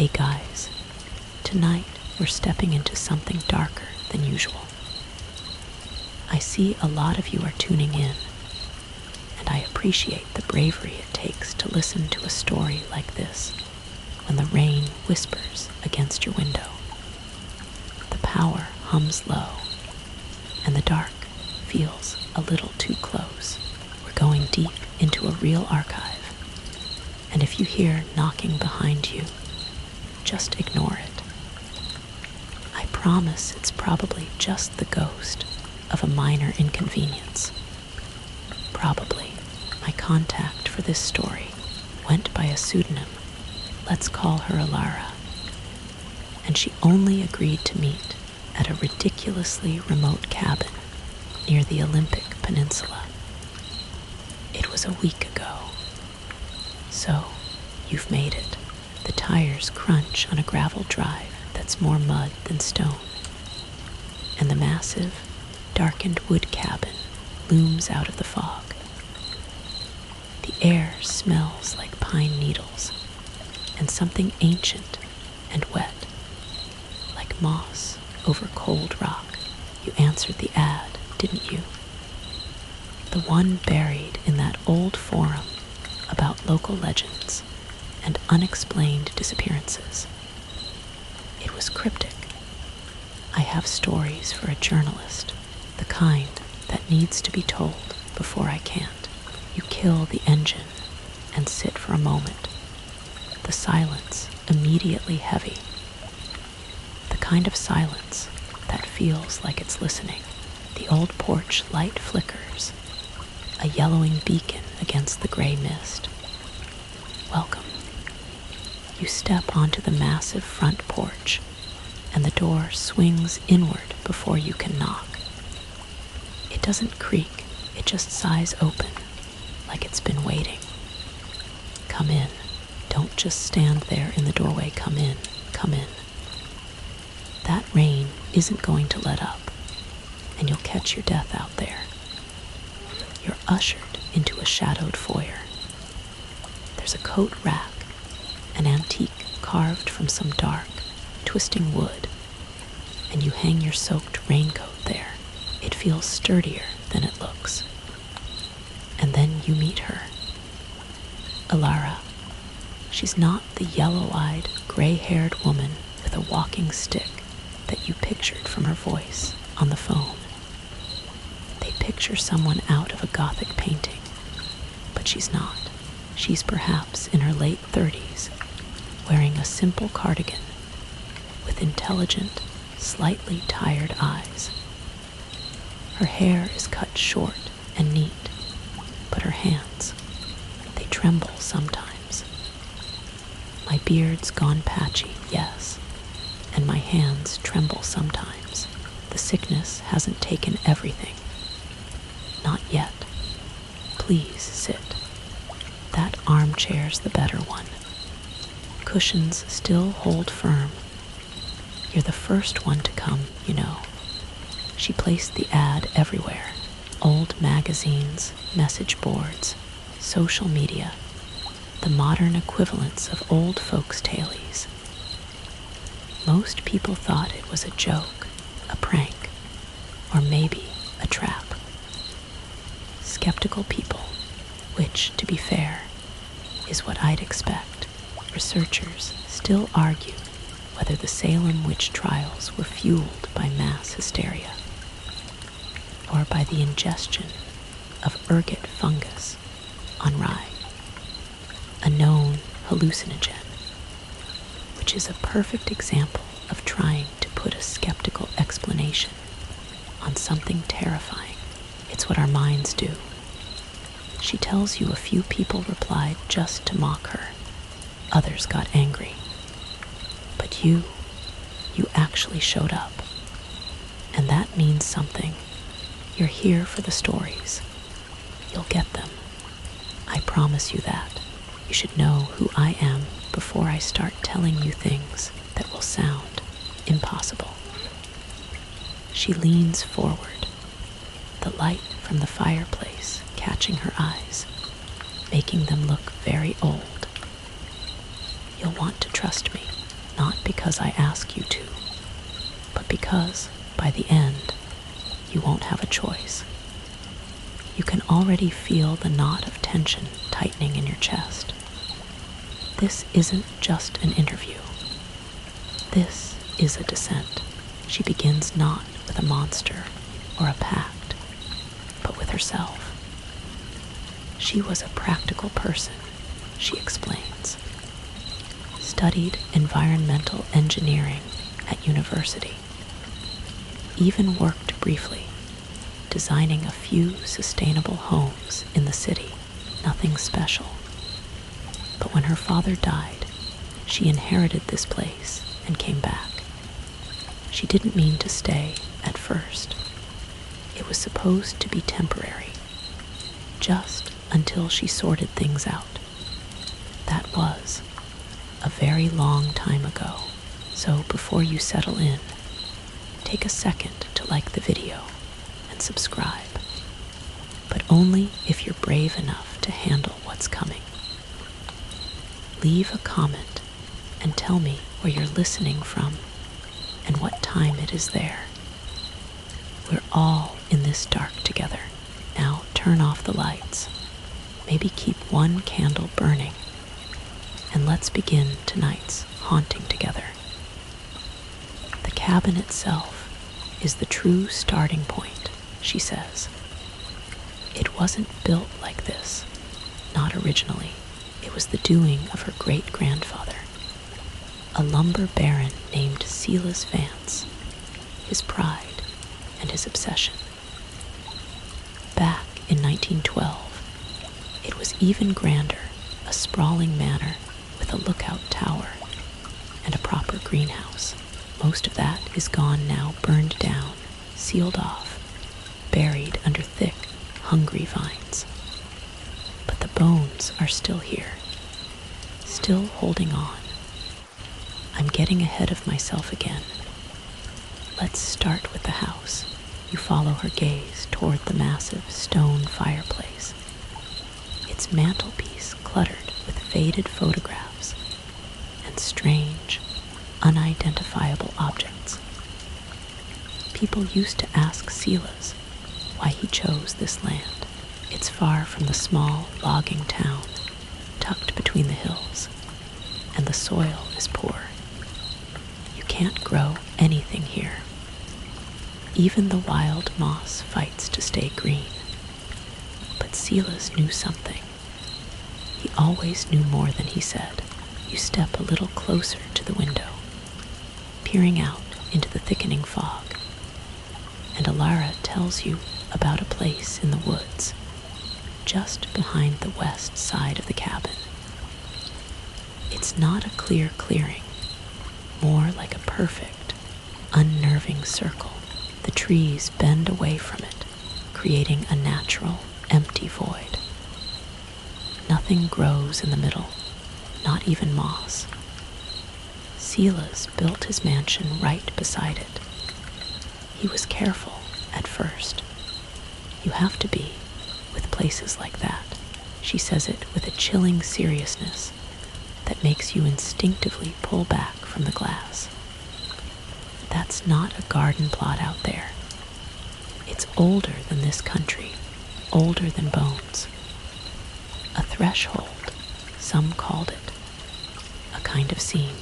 Hey guys, tonight we're stepping into something darker than usual. I see a lot of you are tuning in, and I appreciate the bravery it takes to listen to a story like this when the rain whispers against your window. The power hums low, and the dark feels a little too close. We're going deep into a real archive, and if you hear knocking behind you, just ignore it. I promise it's probably just the ghost of a minor inconvenience. Probably my contact for this story went by a pseudonym. Let's call her Alara. And she only agreed to meet at a ridiculously remote cabin near the Olympic Peninsula. It was a week ago. So, you've made it. The tires crunch on a gravel drive that's more mud than stone. And the massive, darkened wood cabin looms out of the fog. The air smells like pine needles and something ancient and wet, like moss over cold rock. You answered the ad, didn't you? The one buried in that old forum about local legends and unexplained disappearances. It was cryptic. I have stories for a journalist, the kind that needs to be told before I can't. You kill the engine and sit for a moment. The silence immediately heavy. The kind of silence that feels like it's listening. The old porch light flickers, a yellowing beacon against the gray mist. Welcome. You step onto the massive front porch, and the door swings inward before you can knock. It doesn't creak, it just sighs open, like it's been waiting. Come in. Don't just stand there in the doorway. Come in. Come in. That rain isn't going to let up, and you'll catch your death out there. You're ushered into a shadowed foyer. There's a coat rack, an antique carved from some dark, twisting wood, and you hang your soaked raincoat there. It feels sturdier than it looks. And then you meet her. Alara. She's not the yellow-eyed, gray-haired woman with a walking stick that you pictured from her voice on the phone. They picture someone out of a Gothic painting, but she's not. She's perhaps in her late 30s, wearing a simple cardigan with intelligent, slightly tired eyes. Her hair is cut short and neat, but her hands, they tremble sometimes. My beard's gone patchy, yes, and my hands tremble sometimes. The sickness hasn't taken everything. Not yet. Please sit. That armchair's the better one. Cushions still hold firm. You're the first one to come, you know. She placed the ad everywhere. Old magazines, message boards, social media, the modern equivalents of old folks' tales. Most people thought it was a joke, a prank, or maybe a trap. Skeptical people, which, to be fair, is what I'd expect. Researchers still argue whether the Salem witch trials were fueled by mass hysteria or by the ingestion of ergot fungus on rye, a known hallucinogen, which is a perfect example of trying to put a skeptical explanation on something terrifying. It's what our minds do. She tells you a few people replied just to mock her. Others got angry. But you actually showed up. And that means something. You're here for the stories. You'll get them. I promise you that. You should know who I am before I start telling you things that will sound impossible. She leans forward, the light from the fireplace catching her eyes, making them look very old. You'll want to trust me. not because I ask you to, but because, by the end, you won't have a choice. You can already feel the knot of tension tightening in your chest. This isn't just an interview. This is a descent. She begins not with a monster or a pact, but with herself. She was a practical person, she explains. Studied environmental engineering at university. Even worked briefly, designing a few sustainable homes in the city, nothing special. But when her father died, she inherited this place and came back. She didn't mean to stay at first. It was supposed to be temporary, just until she sorted things out. That was a very long time ago, so before you settle in, take a second to like the video and subscribe, but only if you're brave enough to handle what's coming. Leave a comment and tell me where you're listening from and what time it is there. We're all in this dark together. Now turn off the lights. Maybe keep one candle burning, and let's begin tonight's haunting together. The cabin itself is the true starting point, she says. It wasn't built like this, not originally. It was the doing of her great-grandfather, a lumber baron named Silas Vance, his pride and his obsession. Back in 1912, it was even grander, a sprawling manor with a lookout tower and a proper greenhouse. Most of that is gone now, burned down, sealed off, buried under thick, hungry vines. But the bones are still here, still holding on. I'm getting ahead of myself again. Let's start with the house. You follow her gaze toward the massive stone fireplace, its mantelpiece cluttered with faded photographs and strange, unidentifiable objects. People used to ask Silas why he chose this land. It's far from the small logging town, tucked between the hills, and the soil is poor. You can't grow anything here. Even the wild moss fights to stay green. But Silas knew something. He always knew more than he said. You step a little closer to the window, peering out into the thickening fog, and Alara tells you about a place in the woods, just behind the west side of the cabin. It's not a clear clearing, more like a perfect, unnerving circle. The trees bend away from it, creating a natural, empty void. Nothing grows in the middle, not even moss. Silas built his mansion right beside it. He was careful at first. You have to be with places like that. She says it with a chilling seriousness that makes you instinctively pull back from the glass. That's not a garden plot out there. It's older than this country, older than bones. A threshold, some called it. A kind of seam,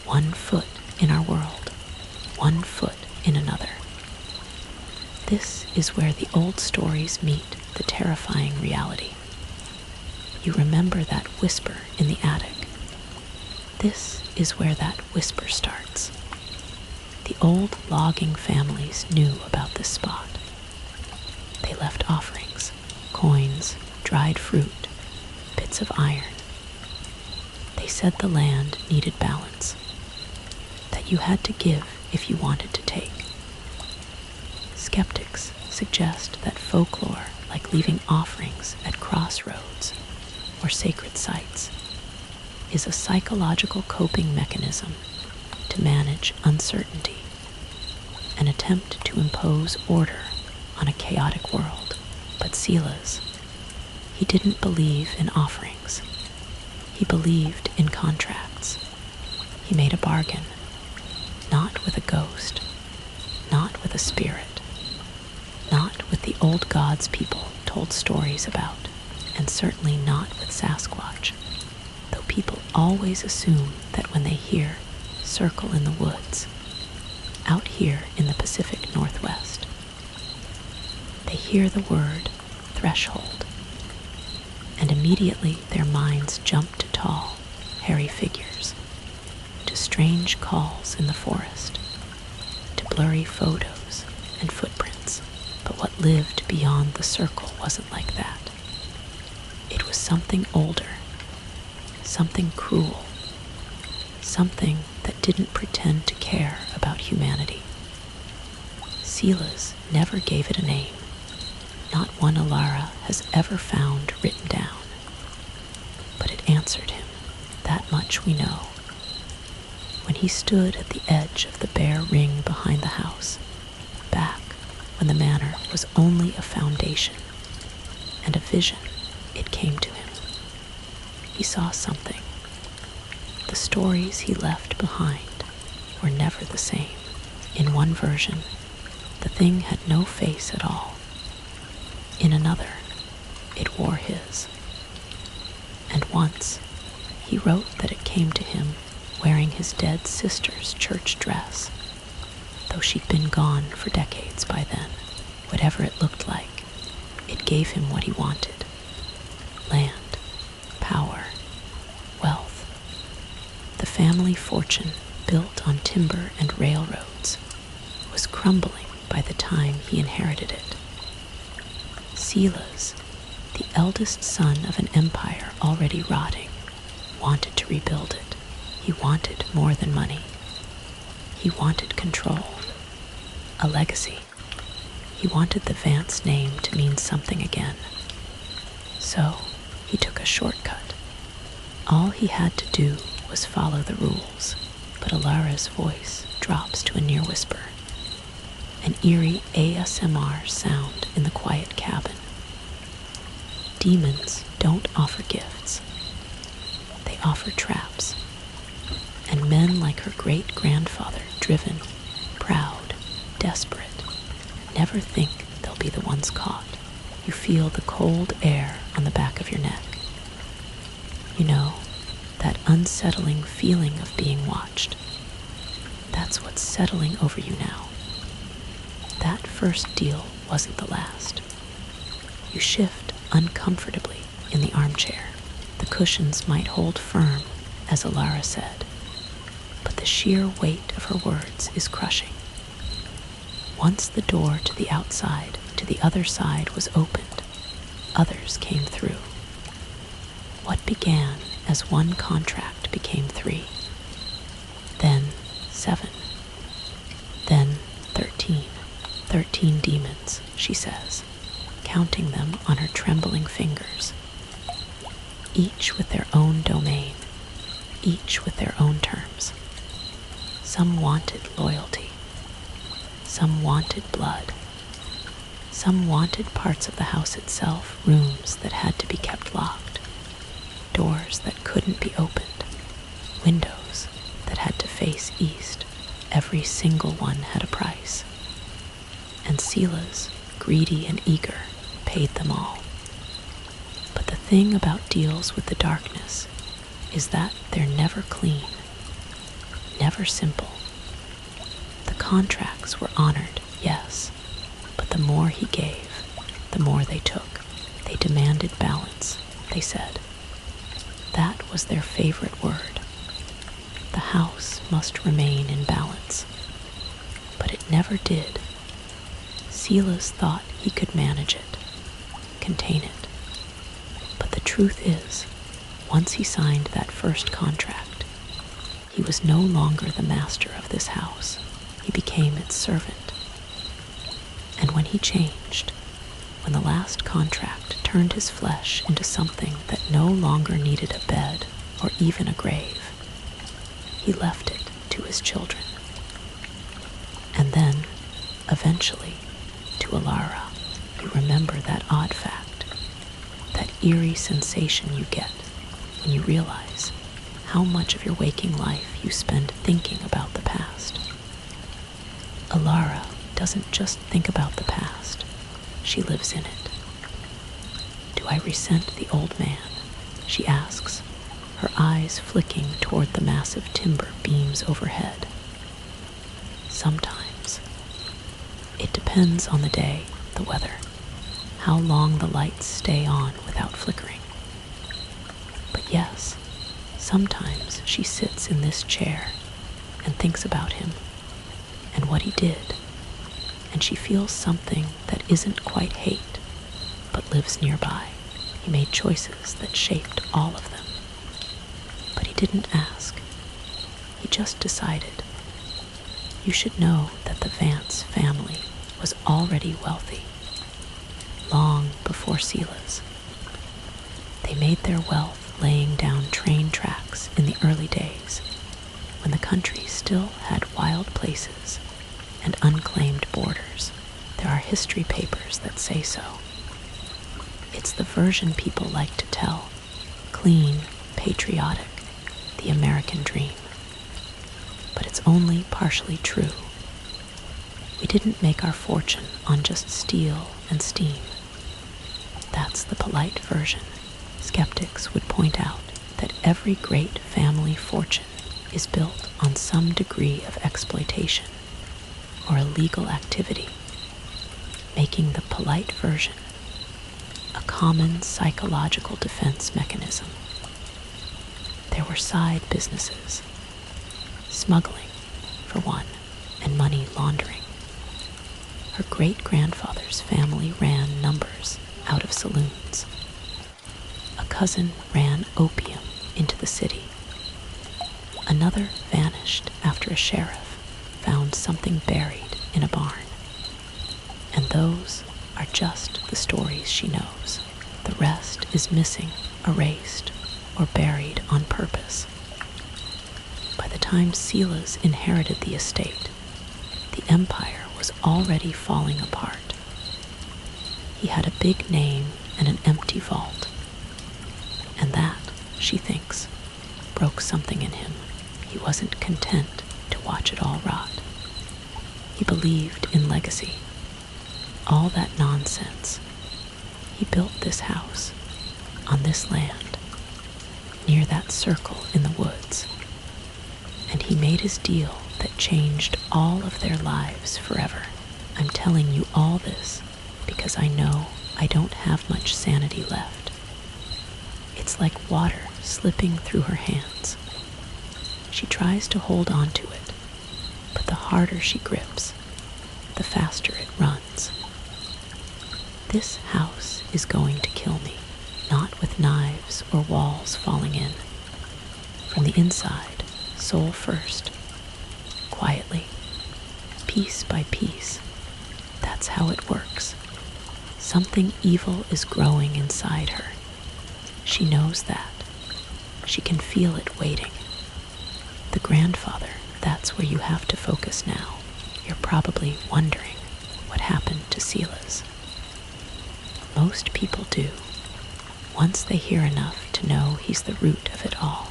1 foot in our world, 1 foot in another. This is where the old stories meet the terrifying reality. You remember that whisper in the attic. This is where that whisper starts. The old logging families knew about this spot. They left offerings, coins, dried fruit, bits of iron. They said the land needed balance, that you had to give if you wanted to take. Skeptics suggest that folklore, like leaving offerings at crossroads or sacred sites, is a psychological coping mechanism to manage uncertainty, an attempt to impose order on a chaotic world. But Silas, he didn't believe in offerings. He believed in contracts. He made a bargain, not with a ghost, not with a spirit, not with the old gods people told stories about, and certainly not with Sasquatch, though people always assume that when they hear "circle in the woods," out here in the Pacific Northwest, they hear the word threshold, and immediately their minds jump to tall, hairy figures, to strange calls in the forest, to blurry photos and footprints. But what lived beyond the circle wasn't like that. It was something older, something cruel, something that didn't pretend to care about humanity. Silas never gave it a name. Not one Alara has ever found written down. But it answered him, that much we know. When he stood at the edge of the bare ring behind the house, back when the manor was only a foundation and a vision, it came to him. He saw something. The stories he left behind were never the same. In one version, the thing had no face at all. In another, it wore his. And once, he wrote that it came to him wearing his dead sister's church dress, though she'd been gone for decades by then. Whatever it looked like, it gave him what he wanted: land, power, wealth. The family fortune, built on timber and railroads, was crumbling by the time he inherited it. Silas, the eldest son of an empire already rotting, wanted to rebuild it. He wanted more than money. He wanted control, a legacy. He wanted the Vance name to mean something again. So he took a shortcut. All he had to do was follow the rules, but Alara's voice drops to a near whisper, an eerie ASMR sound in the quiet cabin. Demons don't offer gifts. They offer traps. And men like her great-grandfather, driven, proud, desperate, never think they'll be the ones caught. You feel the cold air on the back of your neck. You know, that unsettling feeling of being watched. That's what's settling over you now. That first deal wasn't the last. You shift uncomfortably in the armchair. The cushions might hold firm, as Alara said, but the sheer weight of her words is crushing. Once the door to the outside, to the other side, was opened, others came through. What began as one contract became 3, then 7, then 13. 13 demons, she says, counting them on her trembling fingers, each with their own domain, each with their own terms. Some wanted loyalty, some wanted blood, some wanted parts of the house itself, rooms that had to be kept locked, doors that couldn't be opened, windows that had to face east. Every single one had a price. And Silas, greedy and eager, paid them all. But the thing about deals with the darkness is that they're never clean, never simple. The contracts were honored, yes, but the more he gave, the more they took. They demanded balance, they said. That was their favorite word. The house must remain in balance. But it never did. Silas thought he could manage it, contain it. But the truth is, once he signed that first contract, he was no longer the master of this house. He became its servant. And when he changed, when the last contract turned his flesh into something that no longer needed a bed or even a grave, he left it to his children. And then, eventually, to Alara, you remember that odd fact, that eerie sensation you get when you realize how much of your waking life you spend thinking about the past. Alara doesn't just think about the past, she lives in it. Do I resent the old man? She asks, her eyes flicking toward the massive timber beams overhead. Sometimes. It depends on the day, the weather, how long the lights stay on without flickering. But yes, sometimes she sits in this chair and thinks about him and what he did, and she feels something that isn't quite hate, but lives nearby. He made choices that shaped all of them. But he didn't ask. He just decided. You should know that the Vance family was already wealthy, long before Sela's. They made their wealth laying down train tracks in the early days, when the country still had wild places and unclaimed borders. There are history papers that say so. It's the version people like to tell, clean, patriotic, the American dream. But it's only partially true. We didn't make our fortune on just steel and steam. That's the polite version. Skeptics would point out that every great family fortune is built on some degree of exploitation or illegal activity, making the polite version a common psychological defense mechanism. There were side businesses, smuggling, for one, and money laundering. Her great-grandfather's family ran numbers out of saloons. A cousin ran opium into the city. Another vanished after a sheriff found something buried in a barn. And those are just the stories she knows. The rest is missing, erased, or buried on purpose. By the time Sela's inherited the estate, the empire was already falling apart. He had a big name and an empty vault. And that, she thinks, broke something in him. He wasn't content to watch it all rot. He believed in legacy. All that nonsense. He built this house, on this land, near that circle in the woods. And he made his deal that changed all of their lives forever. I'm telling you all this because I know I don't have much sanity left. It's like water slipping through her hands. She tries to hold on to it, but the harder she grips, the faster it runs. This house is going to kill me, not with knives or walls falling in. From the inside, soul first, quietly, piece by piece. That's how it works. Something evil is growing inside her. She knows that. She can feel it waiting. The grandfather, that's where you have to focus now. You're probably wondering what happened to Sela's. Most people do, once they hear enough to know he's the root of it all.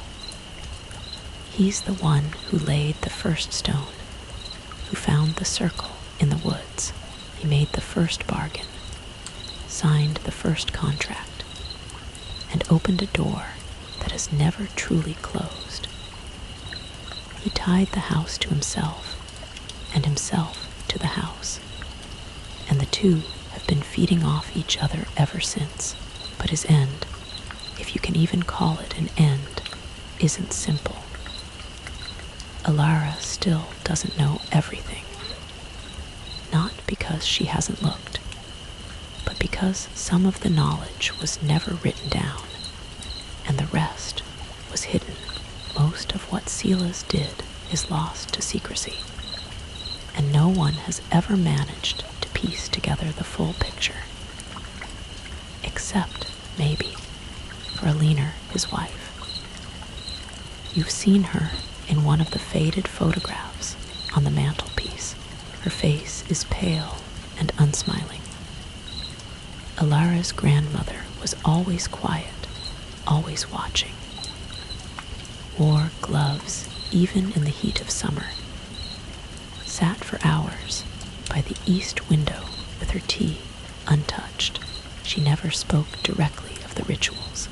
He's the one who laid the first stone, who found the circle in the woods. He made the first bargain, signed the first contract, and opened a door that has never truly closed. He tied the house to himself, and himself to the house, and the two have been feeding off each other ever since. But his end, if you can even call it an end, isn't simple. Alara still doesn't know everything. Not because she hasn't looked, but because some of the knowledge was never written down, and the rest was hidden. Most of what Sela's did is lost to secrecy, and no one has ever managed to piece together the full picture. Except, maybe, for Alina, his wife. You've seen her in one of the faded photographs on the mantelpiece. Her face is pale and unsmiling. Alara's grandmother was always quiet, always watching. wore gloves even in the heat of summer, sat for hours by the east window with her tea untouched. She never spoke directly of the rituals,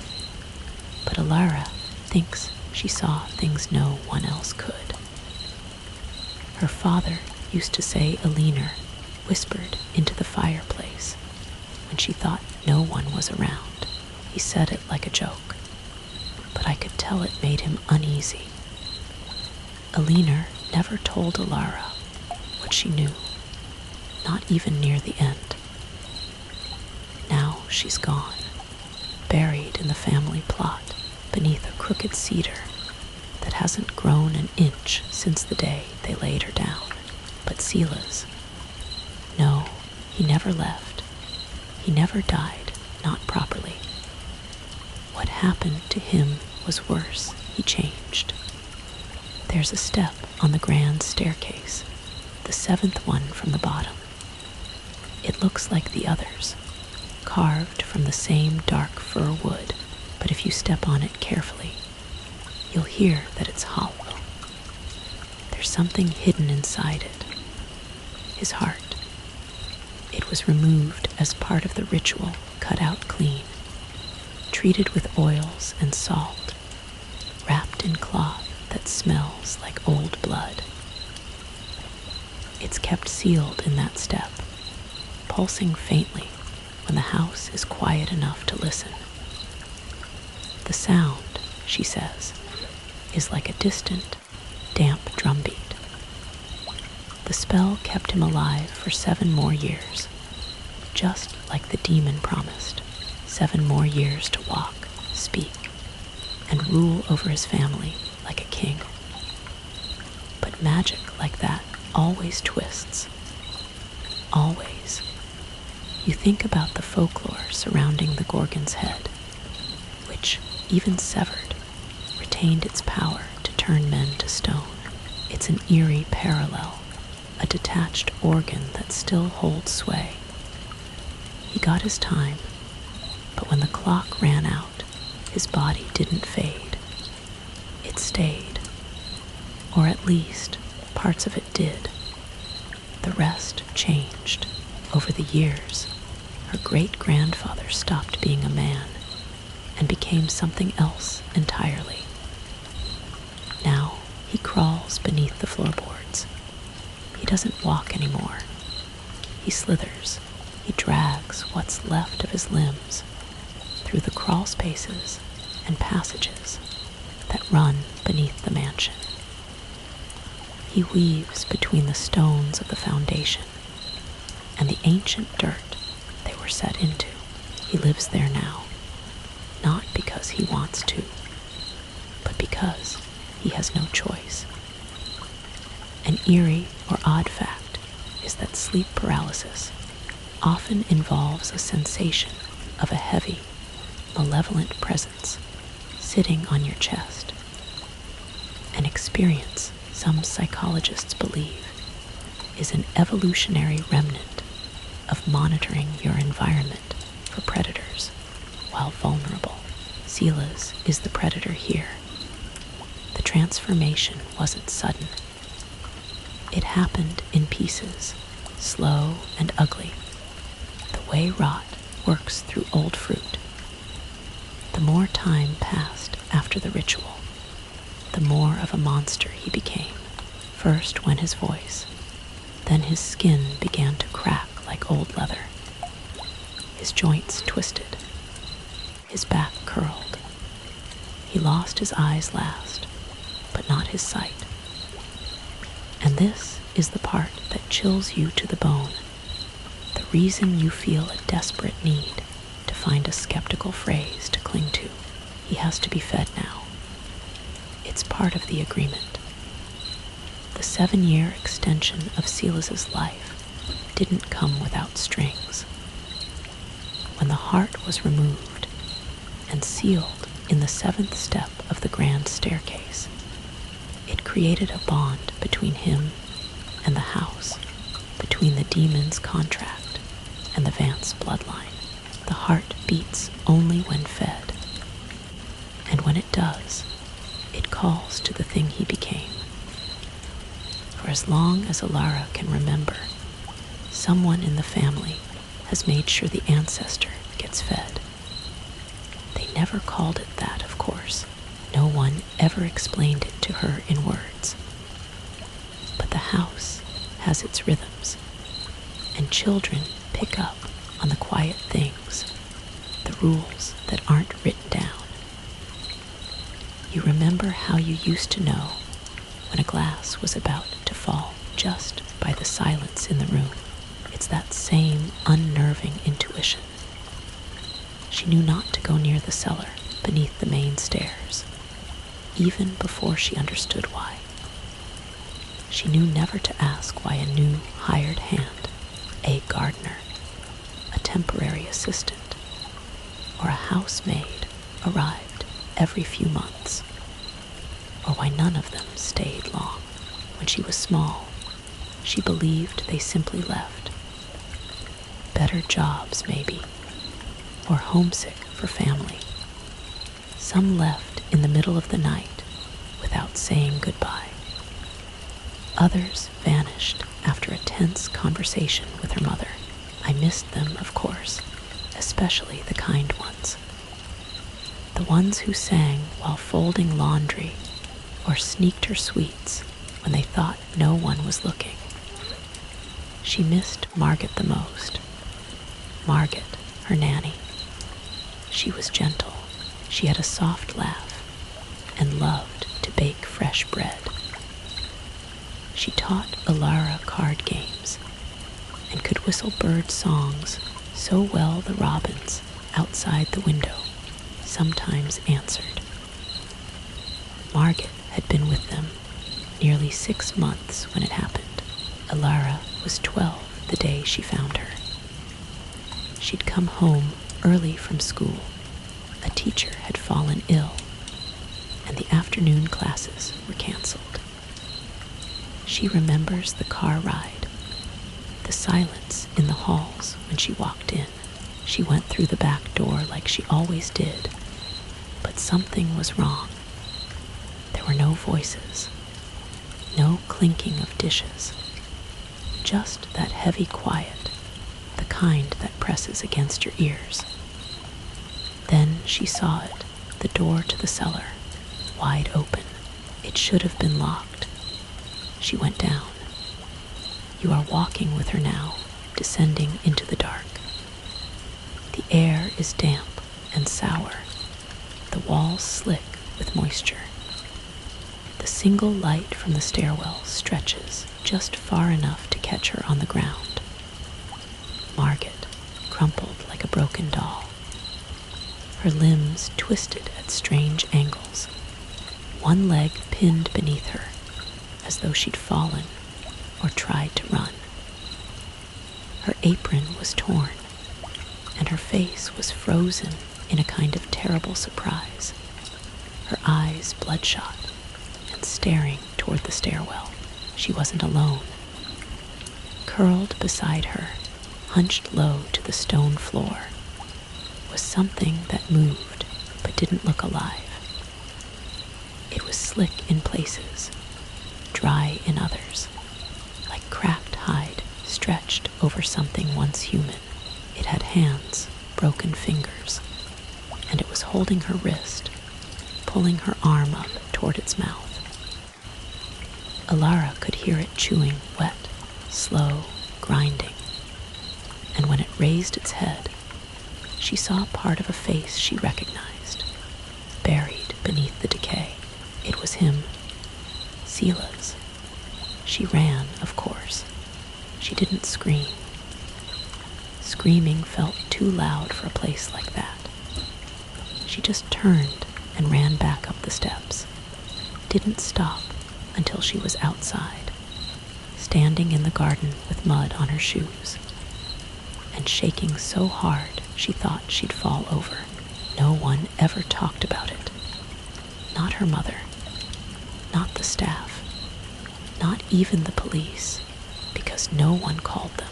but Alara thinks she saw things no one else could. Her father used to say Aliner whispered into the fireplace when she thought no one was around. He said it like a joke, but I could tell it made him uneasy. Aliner never told Alara what she knew, not even near the end. Now she's gone, buried in the family plot beneath a crooked cedar that hasn't grown an inch since the day they laid her down. But Sila's, no, he never left. He never died, not properly. What happened to him was worse. He changed. There's a step on the grand staircase, the seventh one from the bottom. It looks like the others, carved from the same dark fir wood, but if you step on it carefully, you'll hear that it's hollow. There's something hidden inside it. His heart. It was removed as part of the ritual, cut out clean, treated with oils and salt, wrapped in cloth that smells like old blood. It's kept sealed in that step, pulsing faintly when the house is quiet enough to listen. The sound, she says, is like a distant, damp drumbeat. The spell kept him alive for 7 more years, just like the demon promised. 7 more years to walk, speak, and rule over his family like a king. But magic like that always twists. Always. You think about the folklore surrounding the Gorgon's head, which, even severed, retained its power to turn men to stone. It's an eerie parallel, a detached organ that still holds sway. He got his time, but when the clock ran out, his body didn't fade. It stayed, or at least parts of it did. The rest changed. Over the years, her great-grandfather stopped being a man and became something else entirely. Now he crawls beneath the floorboards. He doesn't walk anymore. He slithers. He drags what's left of his limbs through the crawl spaces and passages that run beneath the mansion. He weaves between the stones of the foundation and the ancient dirt they were set into. He lives there now, not because he wants to, but because he has no choice. An eerie or odd fact is that sleep paralysis often involves a sensation of a heavy, malevolent presence sitting on your chest, an experience some psychologists believe is an evolutionary remnant of monitoring your environment for predators while vulnerable. Sila's is the predator here. The transformation wasn't sudden. It happened in pieces, slow and ugly, the way rot works through old fruit. The more time passed after the ritual, the more of a monster he became. First when his voice, then his skin began to crack like old leather. His joints twisted, his back curled. He lost his eyes last, but not his sight. And this is the part that chills you to the bone, the reason you feel a desperate need to find a skeptical phrase to cling to. He has to be fed now. It's part of the agreement. The 7-year extension of Silas's life didn't come without strings. When the heart was removed and sealed in the 7th step of the grand staircase, it created a bond between him and the house, between the demon's contract and the Vance bloodline. The heart beats only when fed, and when it does, it calls calls to the thing he became. For as long as Alara can remember, someone in the family has made sure the ancestor gets fed. They never called it that, of course. No one ever explained it to her in words. But the house has its rhythms, and children pick up on the quiet things, the rules that aren't written down. You remember how you used to know when a glass was about to fall just by the silence in the room. It's that same unnerving intuition. She knew not to go near the cellar beneath the main stairs, even before she understood why. She knew never to ask why a new hired hand, a gardener, a temporary assistant, or a housemaid arrived every few months, or why none of them stayed long. When she was small, she believed they simply left. Better jobs, maybe, or homesick for family. Some left in the middle of the night without saying goodbye. Others vanished after a tense conversation with her mother. I missed them, of course, especially the kind ones. The ones who sang while folding laundry or sneaked her sweets when they thought no one was looking. She missed Margaret the most. Margaret, her nanny. She was gentle. She had a soft laugh and loved to bake fresh bread. She taught Alara card games and could whistle bird songs so well the robins outside the window sometimes answered. Margaret had been with them nearly 6 months when it happened. Alara was 12 the day she found her. She'd come home early from school. A teacher had fallen ill, and the afternoon classes were canceled. She remembers the car ride, the silence in the halls when she walked in. She went through the back door like she always did, but something was wrong. There were no voices, no clinking of dishes, just that heavy quiet, the kind that presses against your ears. Then she saw it, the door to the cellar, wide open. It should have been locked. She went down. You are walking with her now, descending into the dark. The air is damp and sour, the walls slick with moisture. The single light from the stairwell stretches just far enough to catch her on the ground. Margaret, crumpled like a broken doll. Her limbs twisted at strange angles, one leg pinned beneath her, as though she'd fallen or tried to run. Her apron was torn, and her face was frozen in a kind of terrible surprise, her eyes bloodshot and staring toward the stairwell. She wasn't alone. Curled beside her, hunched low to the stone floor, was something that moved but didn't look alive. It was slick in places, dry in others, like cracked hide stretched over something once human. It had hands, broken fingers, and it was holding her wrist, pulling her arm up toward its mouth. Alara could hear it chewing wet, slow, grinding, and when it raised its head, she saw part of a face she recognized, buried beneath the decay. It was him, Sela's. She ran, of course. She didn't scream. Screaming felt too loud for a place like that. She just turned and ran back up the steps. Didn't stop until she was outside, standing in the garden with mud on her shoes, and shaking so hard she thought she'd fall over. No one ever talked about it. Not her mother, not the staff, not even the police, because no one called them.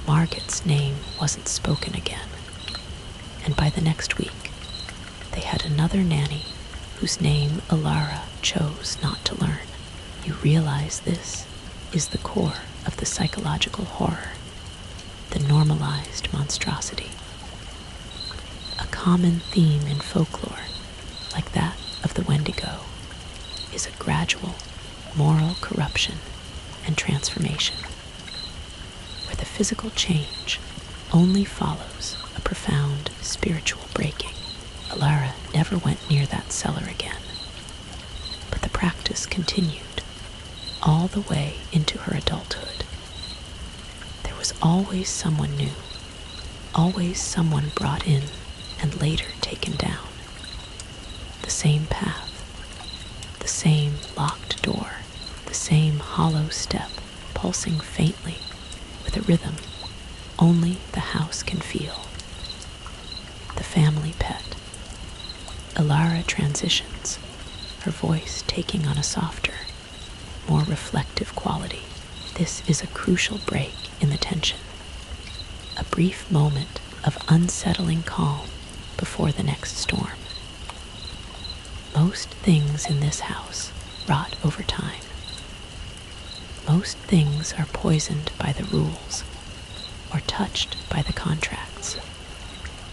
Margaret's name wasn't spoken again, and by the next week, they had another nanny whose name Alara chose not to learn. You realize this is the core of the psychological horror, the normalized monstrosity. A common theme in folklore, like that of the Wendigo, is a gradual moral corruption and transformation, where the physical change only follows a profound spiritual breaking. Alara never went near that cellar again, but the practice continued all the way into her adulthood. There was always someone new, always someone brought in and later taken down. The same path, the same locked door, the same hollow step pulsing faintly with a rhythm only the house can feel. The family pet. Alara transitions, her voice taking on a softer, more reflective quality. This is a crucial break in the tension, a brief moment of unsettling calm before the next storm. Most things in this house rot over time. Most things are poisoned by the rules, or touched by the contracts,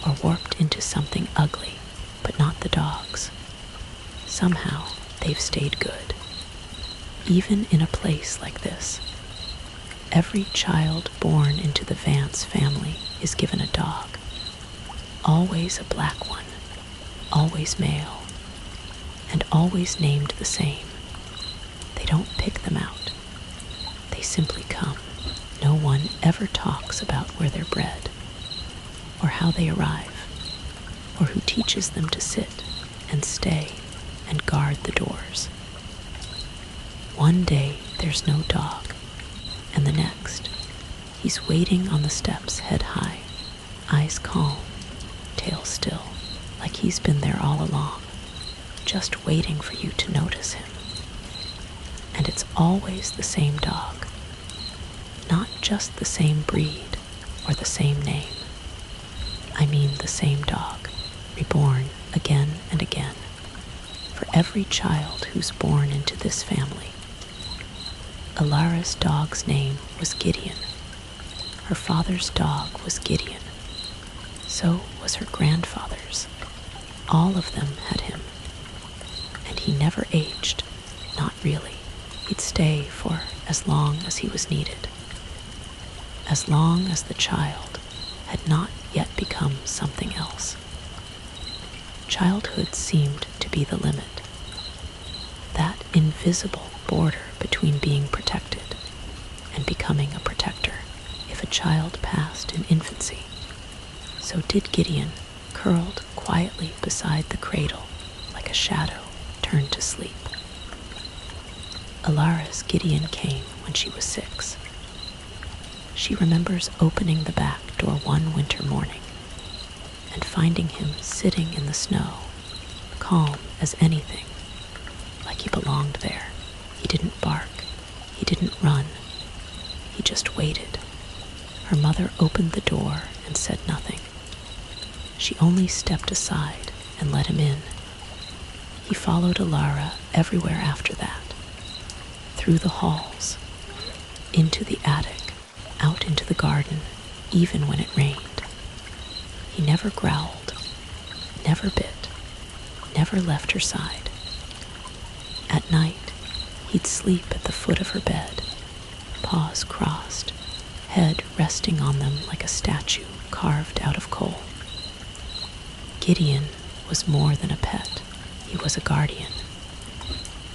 or warped into something ugly, but not the dogs. Somehow, they've stayed good. Even in a place like this, every child born into the Vance family is given a dog. Always a black one, always male, and always named the same. They don't pick them out. They simply come. No one ever talks about where they're bred, or how they arrive, or who teaches them to sit and stay and guard the doors. One day there's no dog, and the next, he's waiting on the steps head high, eyes calm, tail still, like he's been there all along, just waiting for you to notice him. And it's always the same dog, not just the same breed or the same name. I mean the same dog, reborn again and again, for every child who's born into this family. Alara's dog's name was Gideon. Her father's dog was Gideon. So was her grandfather's. All of them had him. And he never aged, not really. He'd stay for as long as he was needed. As long as the child had not yet become something else. Childhood seemed to be the limit. That invisible border between being protected and becoming a protector. If a child passed in infancy, so did Gideon, curled quietly beside the cradle like a shadow turned to sleep. Alara's Gideon came when she was 6. She remembers opening the back door one winter morning and finding him sitting in the snow, calm as anything, like he belonged there. He didn't bark, he didn't run, he just waited. Her mother opened the door and said nothing. She only stepped aside and let him in. He followed Alara everywhere after that, through the halls, into the attic, out into the garden, even when it rained. He never growled, never bit, never left her side. At night, he'd sleep at the foot of her bed, paws crossed, head resting on them like a statue carved out of coal. Gideon was more than a pet. He was a guardian.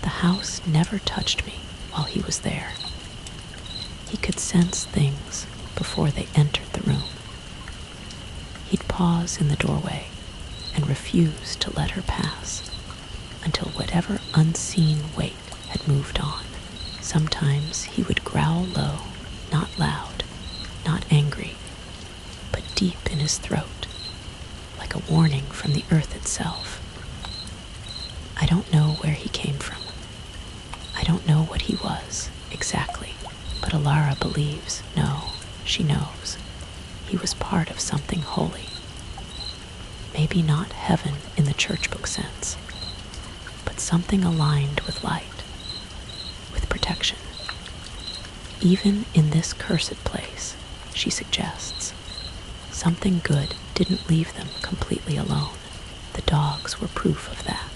The house never touched me while he was there. He could sense things before they entered the room. He'd pause in the doorway and refuse to let her pass until whatever unseen weight had moved on. Sometimes he would growl low, not loud, not angry, but deep in his throat, like a warning from the earth itself. I don't know where he came from. I don't know what he was, exactly, but Alara believes, no, she knows, he was part of something holy. Maybe not heaven in the church book sense, but something aligned with light, with protection. Even in this cursed place, she suggests, something good didn't leave them completely alone. The dogs were proof of that.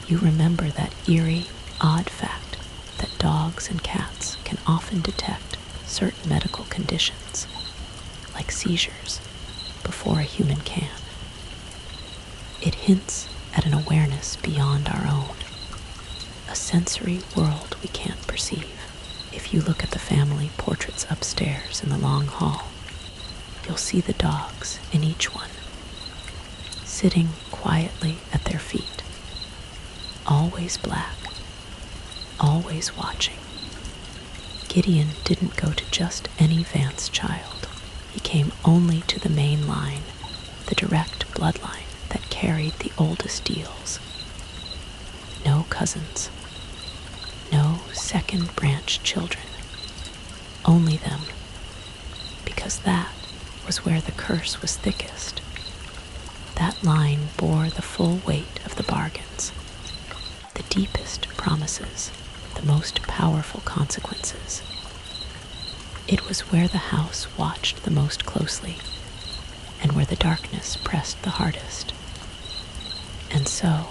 You remember that eerie, odd fact that dogs and cats can often detect certain medical conditions, like seizures, before a human can. It hints at an awareness beyond our own, a sensory world we can't perceive. If you look at the family portraits upstairs in the long hall, you'll see the dogs in each one, sitting quietly at their feet, always black, always watching. Gideon didn't go to just any Vance child. He came only to the main line, the direct bloodline that carried the oldest deals. No cousins, no second branch children, only them, because that was where the curse was thickest. That line bore the full weight of the bargains, the deepest promises, the most powerful consequences. It was where the house watched the most closely, and where the darkness pressed the hardest. And so,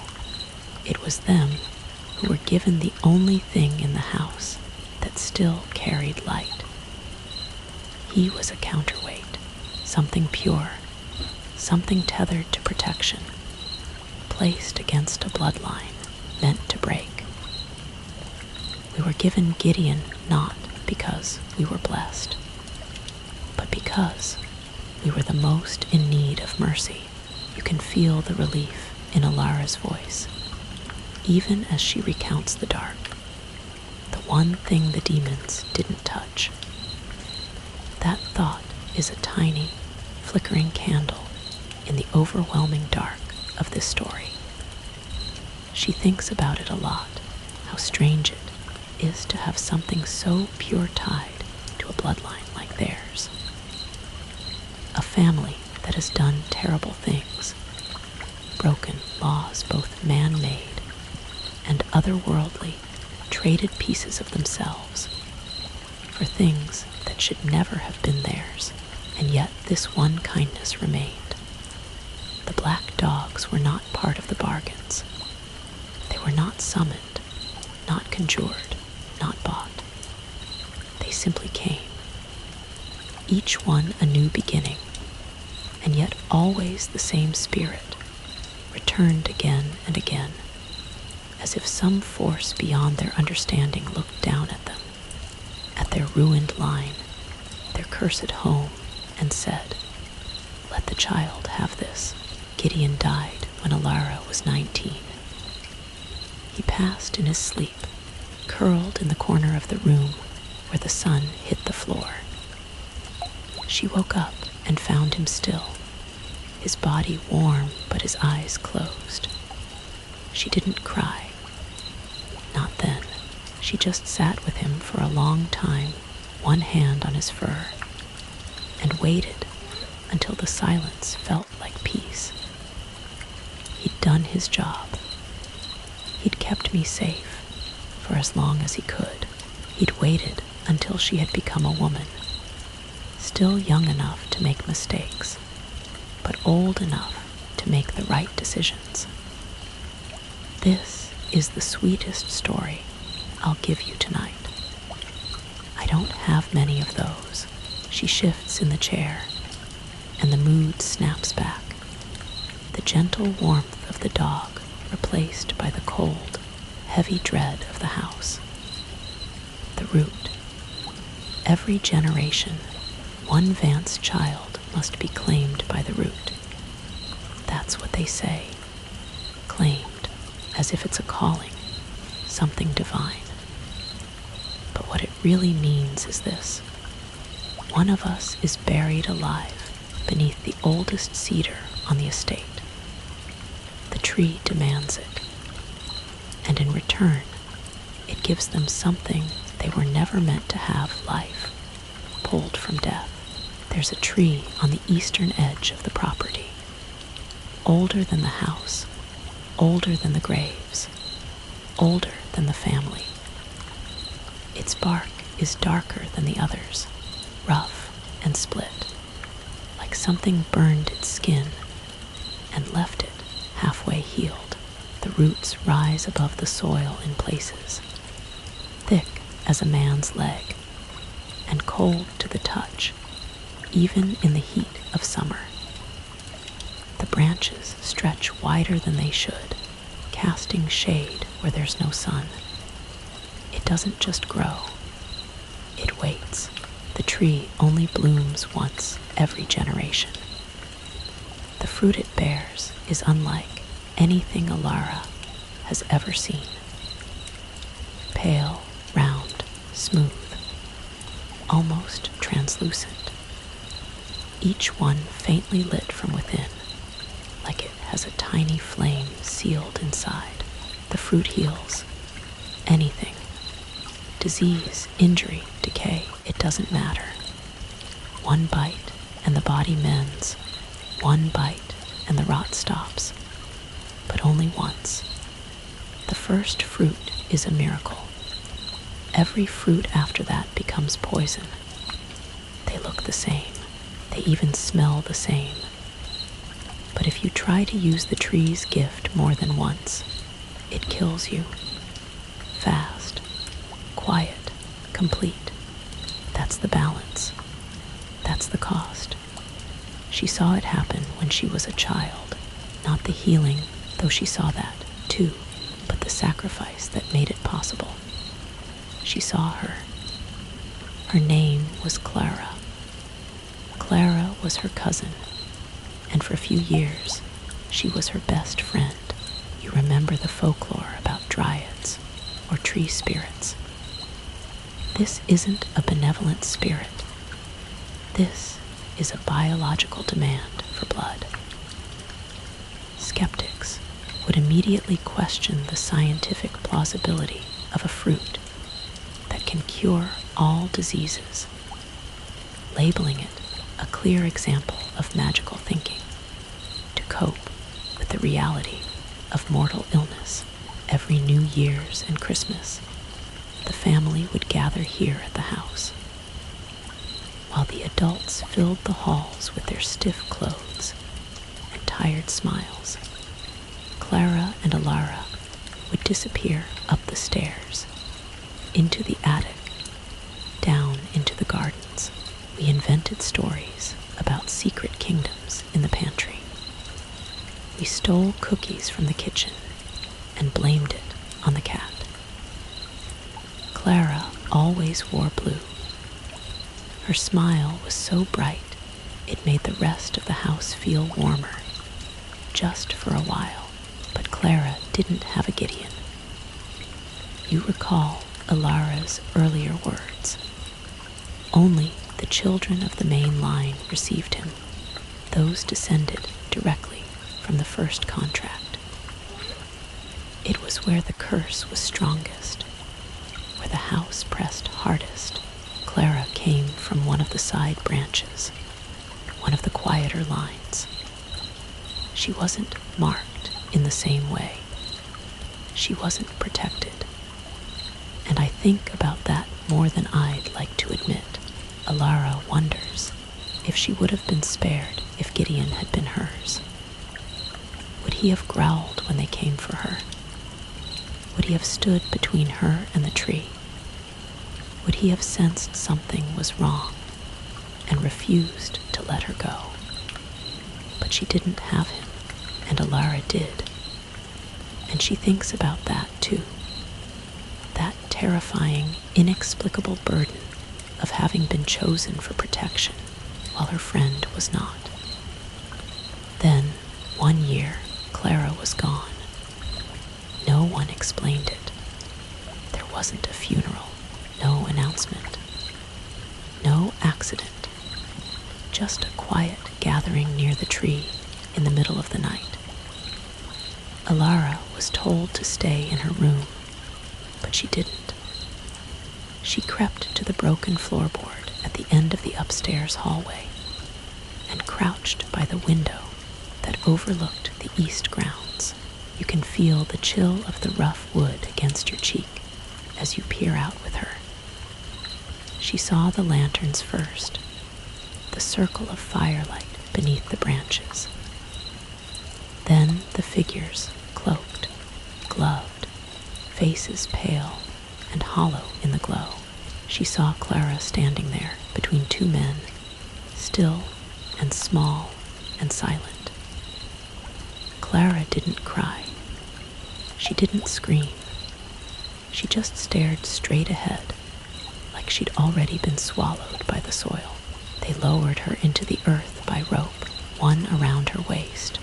it was them who were given the only thing in the house that still carried light. He was a counterweight, something pure, something tethered to protection, placed against a bloodline meant to break. We were given Gideon not because we were blessed, but because we were the most in need of mercy. You can feel the relief in Alara's voice, even as she recounts the dark, the one thing the demons didn't touch. That thought is a tiny, flickering candle in the overwhelming dark of this story. She thinks about it a lot, how strange it is to have something so pure tied to a bloodline like theirs. A family that has done terrible things, broken laws both man-made and otherworldly, traded pieces of themselves for things that should never have been theirs, and yet this one kindness remained. The black dogs were not part of the bargains. They were not summoned, not conjured, not bought. They simply came, each one a new beginning, and yet always the same spirit, returned again and again, as if some force beyond their understanding looked down at them, at their ruined line, their cursed home, and said, "Let the child have this." Gideon died when Alara was 19. He passed in his sleep, curled in the corner of the room where the sun hit the floor. She woke up and found him still, his body warm but his eyes closed. She didn't cry. Not then. She just sat with him for a long time, one hand on his fur, and waited until the silence felt like peace. He'd done his job. He'd kept me safe for as long as he could. He'd waited until she had become a woman, still young enough to make mistakes, but old enough to make the right decisions. This is the sweetest story I'll give you tonight. I don't have many of those. She shifts in the chair, and the mood snaps back. The gentle warmth of the dog replaced by the cold, heavy dread of the house. The root. Every generation, one Vance child must be claimed by the root. That's what they say. Claimed, as if it's a calling, something divine. But what it really means is this. One of us is buried alive beneath the oldest cedar on the estate. The tree demands it, and in return, it gives them something they were never meant to have: life, pulled from death. There's a tree on the eastern edge of the property, older than the house, older than the graves, older than the family. Its bark is darker than the others, rough and split, like something burned its skin and left it halfway healed. The roots rise above the soil in places, thick as a man's leg, and cold to the touch, even in the heat of summer. The branches stretch wider than they should, casting shade where there's no sun. It doesn't just grow, it waits. The tree only blooms once every generation. The fruit it bears is unlike anything Alara has ever seen. Pale, round, smooth, almost translucent. Each one faintly lit from within, like it has a tiny flame sealed inside. The fruit heals anything. Disease, injury, decay, it doesn't matter. One bite and the body mends. One bite and the rot stops. But only once. The first fruit is a miracle. Every fruit after that becomes poison. They look the same. They even smell the same. But if you try to use the tree's gift more than once, it kills you. Fast, quiet, complete. That's the balance. That's the cost. She saw it happen when she was a child. Not the healing, though she saw that, too, but the sacrifice that made it possible. She saw her. Her name was Clara. Clara was her cousin, and for a few years, she was her best friend. You remember the folklore about dryads or tree spirits. This isn't a benevolent spirit. This is a biological demand for blood. Skeptics would immediately question the scientific plausibility of a fruit that can cure all diseases, labeling it a clear example of magical thinking to cope with the reality of mortal illness. Every New Year's and Christmas, the family would gather here at the house. While the adults filled the halls with their stiff clothes and tired smiles, Clara and Alara would disappear up the stairs, into the attic, down into the gardens. We invented stories about secret kingdoms in the pantry. We stole cookies from the kitchen and blamed it on the cat. Clara always wore blue. Her smile was so bright, it made the rest of the house feel warmer, just for a while. But Clara didn't have a Gideon. You recall Alara's earlier words. Only the children of the main line received him, those descended directly from the first contract. It was where the curse was strongest, where the house pressed hardest. Clara came from one of the side branches, one of the quieter lines. She wasn't marked in the same way. She wasn't protected. And I think about that more than I'd like to admit. Alara wonders if she would have been spared if Gideon had been hers. Would he have growled when they came for her? Would he have stood between her and the tree? Would he have sensed something was wrong and refused to let her go? But she didn't have him, and Alara did. And she thinks about that too. That terrifying, inexplicable burden of having been chosen for protection while her friend was not. Then, one year, Clara was gone. No one explained it. There wasn't a funeral, no announcement, no accident, just a quiet gathering near the tree in the middle of the night. Alara was told to stay in her room, but she didn't. She crept to the broken floorboard at the end of the upstairs hallway and crouched by the window that overlooked the east grounds. You can feel the chill of the rough wood against your cheek as you peer out with her. She saw the lanterns first, the circle of firelight beneath the branches. Then the figures, cloaked, gloved, faces pale and hollow in the glow. She saw Clara standing there between two men, still and small and silent. Clara didn't cry. She didn't scream. She just stared straight ahead, like she'd already been swallowed by the soil. They lowered her into the earth by rope, one around her waist,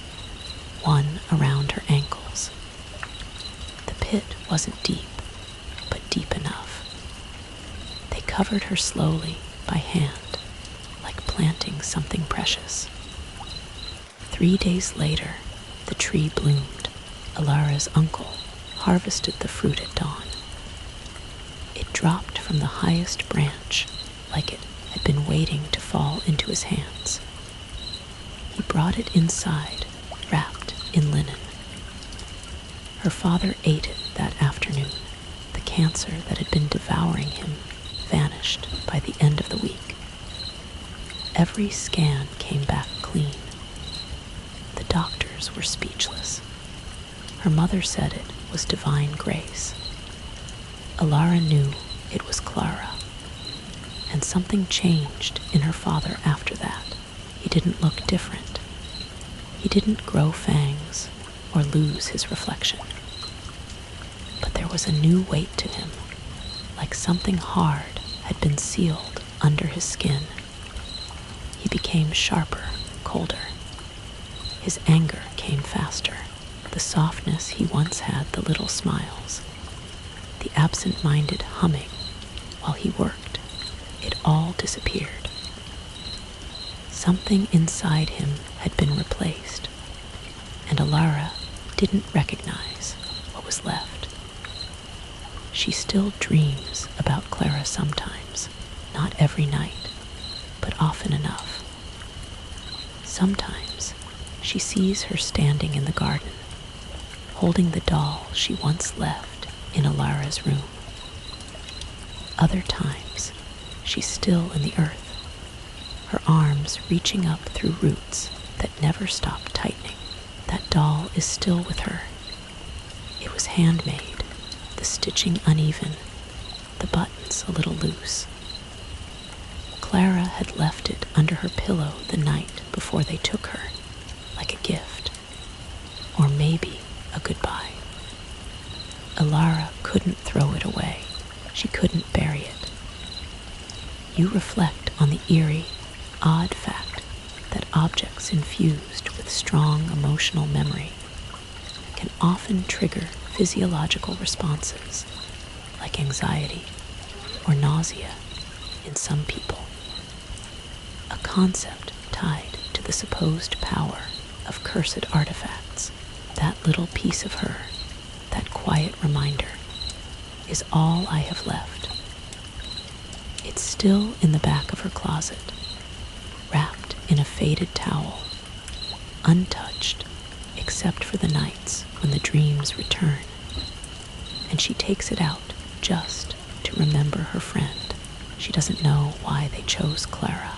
one around her ankles. The pit wasn't deep, but deep enough. They covered her slowly by hand, like planting something precious. 3 days later, the tree bloomed. Alara's uncle harvested the fruit at dawn. It dropped from the highest branch, like it had been waiting to fall into his hands. He brought it inside, wrapped in linen. Her father ate it that afternoon. The cancer that had been devouring him vanished by the end of the week. Every scan came back clean. The doctors were speechless. Her mother said it was divine grace. Alara knew it was Clara, and something changed in her father after that. He didn't look different. He didn't grow fangs or lose his reflection. But there was a new weight to him, like something hard had been sealed under his skin. He became sharper, colder. His anger came faster. The softness he once had, the little smiles, the absent-minded humming while he worked, it all disappeared. Something inside him had been replaced, and Alara didn't recognize what was left. She still dreams about Clara sometimes, not every night, but often enough. Sometimes she sees her standing in the garden, holding the doll she once left in Alara's room. Other times, she's still in the earth, her arms reaching up through roots that never stop tightening. That doll is still with her. It was handmade, the stitching uneven, the buttons a little loose. Clara had left it under her pillow the night before they took her, like a gift, or maybe a goodbye. Alara couldn't throw it away. She couldn't bury it. You reflect on the eerie, odd fact that objects infused with strong emotional memory can often trigger physiological responses like anxiety or nausea in some people. A concept tied to the supposed power of cursed artifacts. That little piece of her, that quiet reminder, is all I have left. It's still in the back of her closet, wrapped in a faded towel, untouched except for the nights when the dreams return, and she takes it out just to remember her friend. She doesn't know why they chose Clara,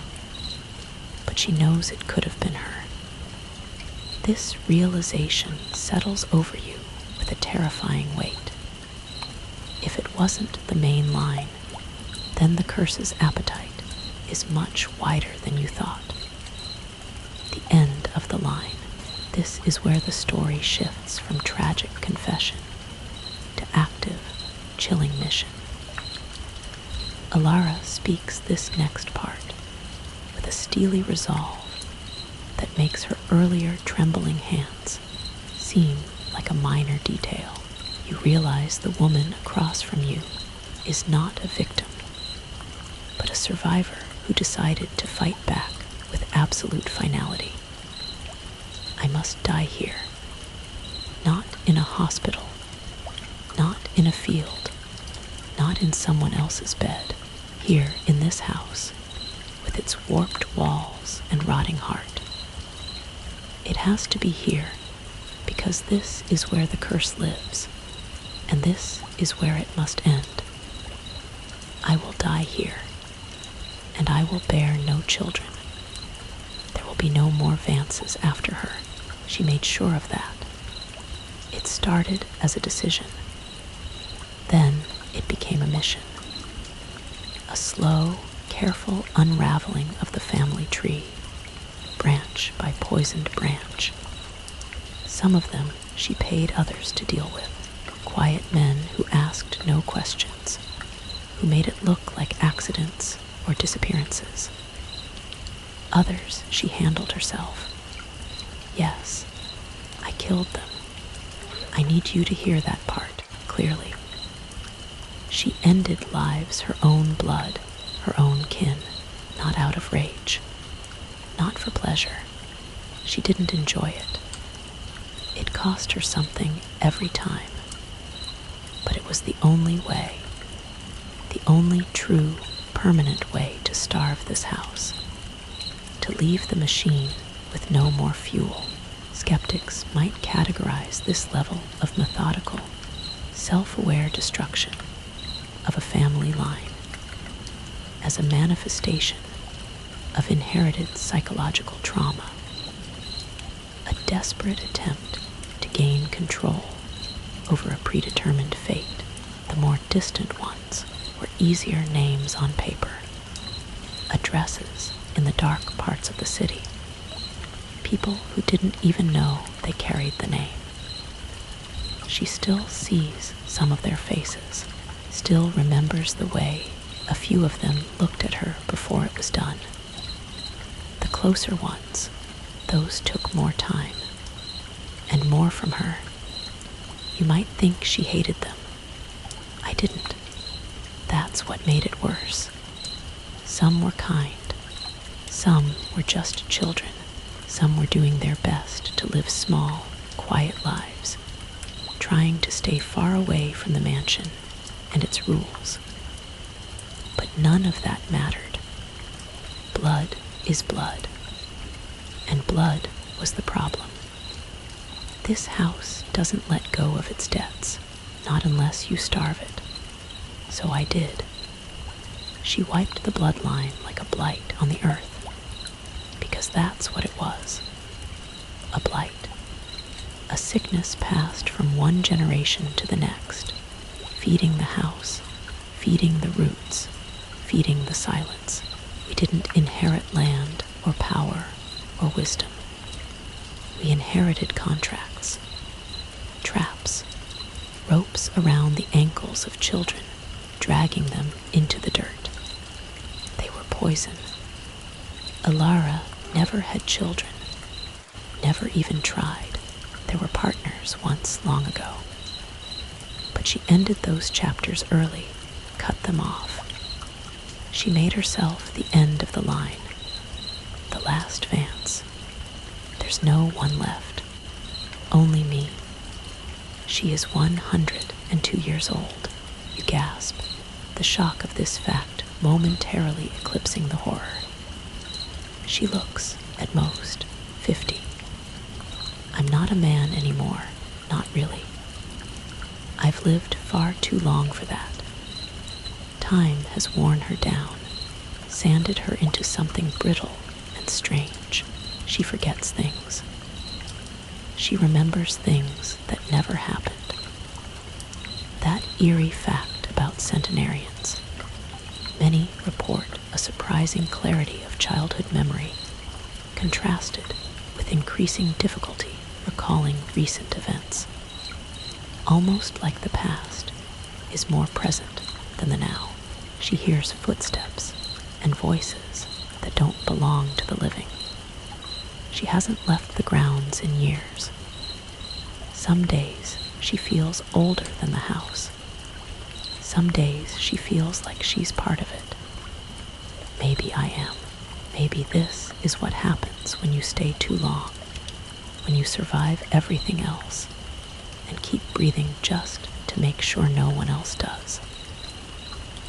but she knows it could have been her. This realization settles over you with a terrifying weight. If it wasn't the main line, then the curse's appetite is much wider than you thought. The end of the line. This is where the story shifts from tragic confession to active, chilling mission. Alara speaks this next part with a steely resolve that makes her earlier trembling hands seem like a minor detail. You realize the woman across from you is not a victim, but a survivor who decided to fight back with absolute finality. I must die here, not in a hospital, not in a field, not in someone else's bed, here in this house, with its warped walls and rotting heart. It has to be here because this is where the curse lives, and this is where it must end. I will die here, and I will bear no children. There will be no more Vances after her. She made sure of that. It started as a decision. Then it became a mission. A slow, careful unraveling of the family tree, branch by poisoned branch. Some of them she paid others to deal with, quiet men who asked no questions, who made it look like accidents or disappearances. Others she handled herself. Yes, I killed them. I need you to hear that part clearly. She ended lives her own blood, her own kin, not out of rage, not for pleasure. She didn't enjoy it. It cost her something every time, but it was the only way, the only true, permanent way to starve this house, to leave the machine with no more fuel. Skeptics might categorize this level of methodical, self-aware destruction of a family line as a manifestation of inherited psychological trauma, a desperate attempt to gain control over a predetermined fate. The more distant ones were easier names on paper, addresses in the dark parts of the city, people who didn't even know they carried the name. She still sees some of their faces, still remembers the way a few of them looked at her before it was done. The closer ones, those took more time, and more from her. You might think she hated them. I didn't. That's what made it worse. Some were kind. Some were just children. Some were doing their best to live small, quiet lives, trying to stay far away from the mansion and its rules. But none of that mattered. Blood is blood, and blood was the problem. This house doesn't let go of its debts, not unless you starve it. So I did. She wiped the bloodline like a blight on the earth, because that's what it was, a blight, a sickness passed from one generation to the next, feeding the house, feeding the roots, feeding the silence. We didn't inherit land or power or wisdom. We inherited contracts, traps, ropes around the ankles of children, dragging them into the dirt. They were poison. Alara never had children, never even tried. There were partners once long ago. But she ended those chapters early, cut them off. She made herself the end of the line, the last Vance. There's no one left, only me. She is 102 years old. You gasp, the shock of this fact momentarily eclipsing the horror. She looks, at most, 50. I'm not a man anymore, not really. I've lived far too long for that. Time has worn her down, sanded her into something brittle and strange. She forgets things. She remembers things that never happened. That eerie fact about centenarians. Many report a surprising clarity of childhood memory, contrasted with increasing difficulty recalling recent events. Almost like the past is more present than the now. She hears footsteps and voices that don't belong to the living. She hasn't left the grounds in years. Some days she feels older than the house. Some days she feels like she's part of it. Maybe I am. Maybe this is what happens when you stay too long, when you survive everything else and keep breathing just to make sure no one else does.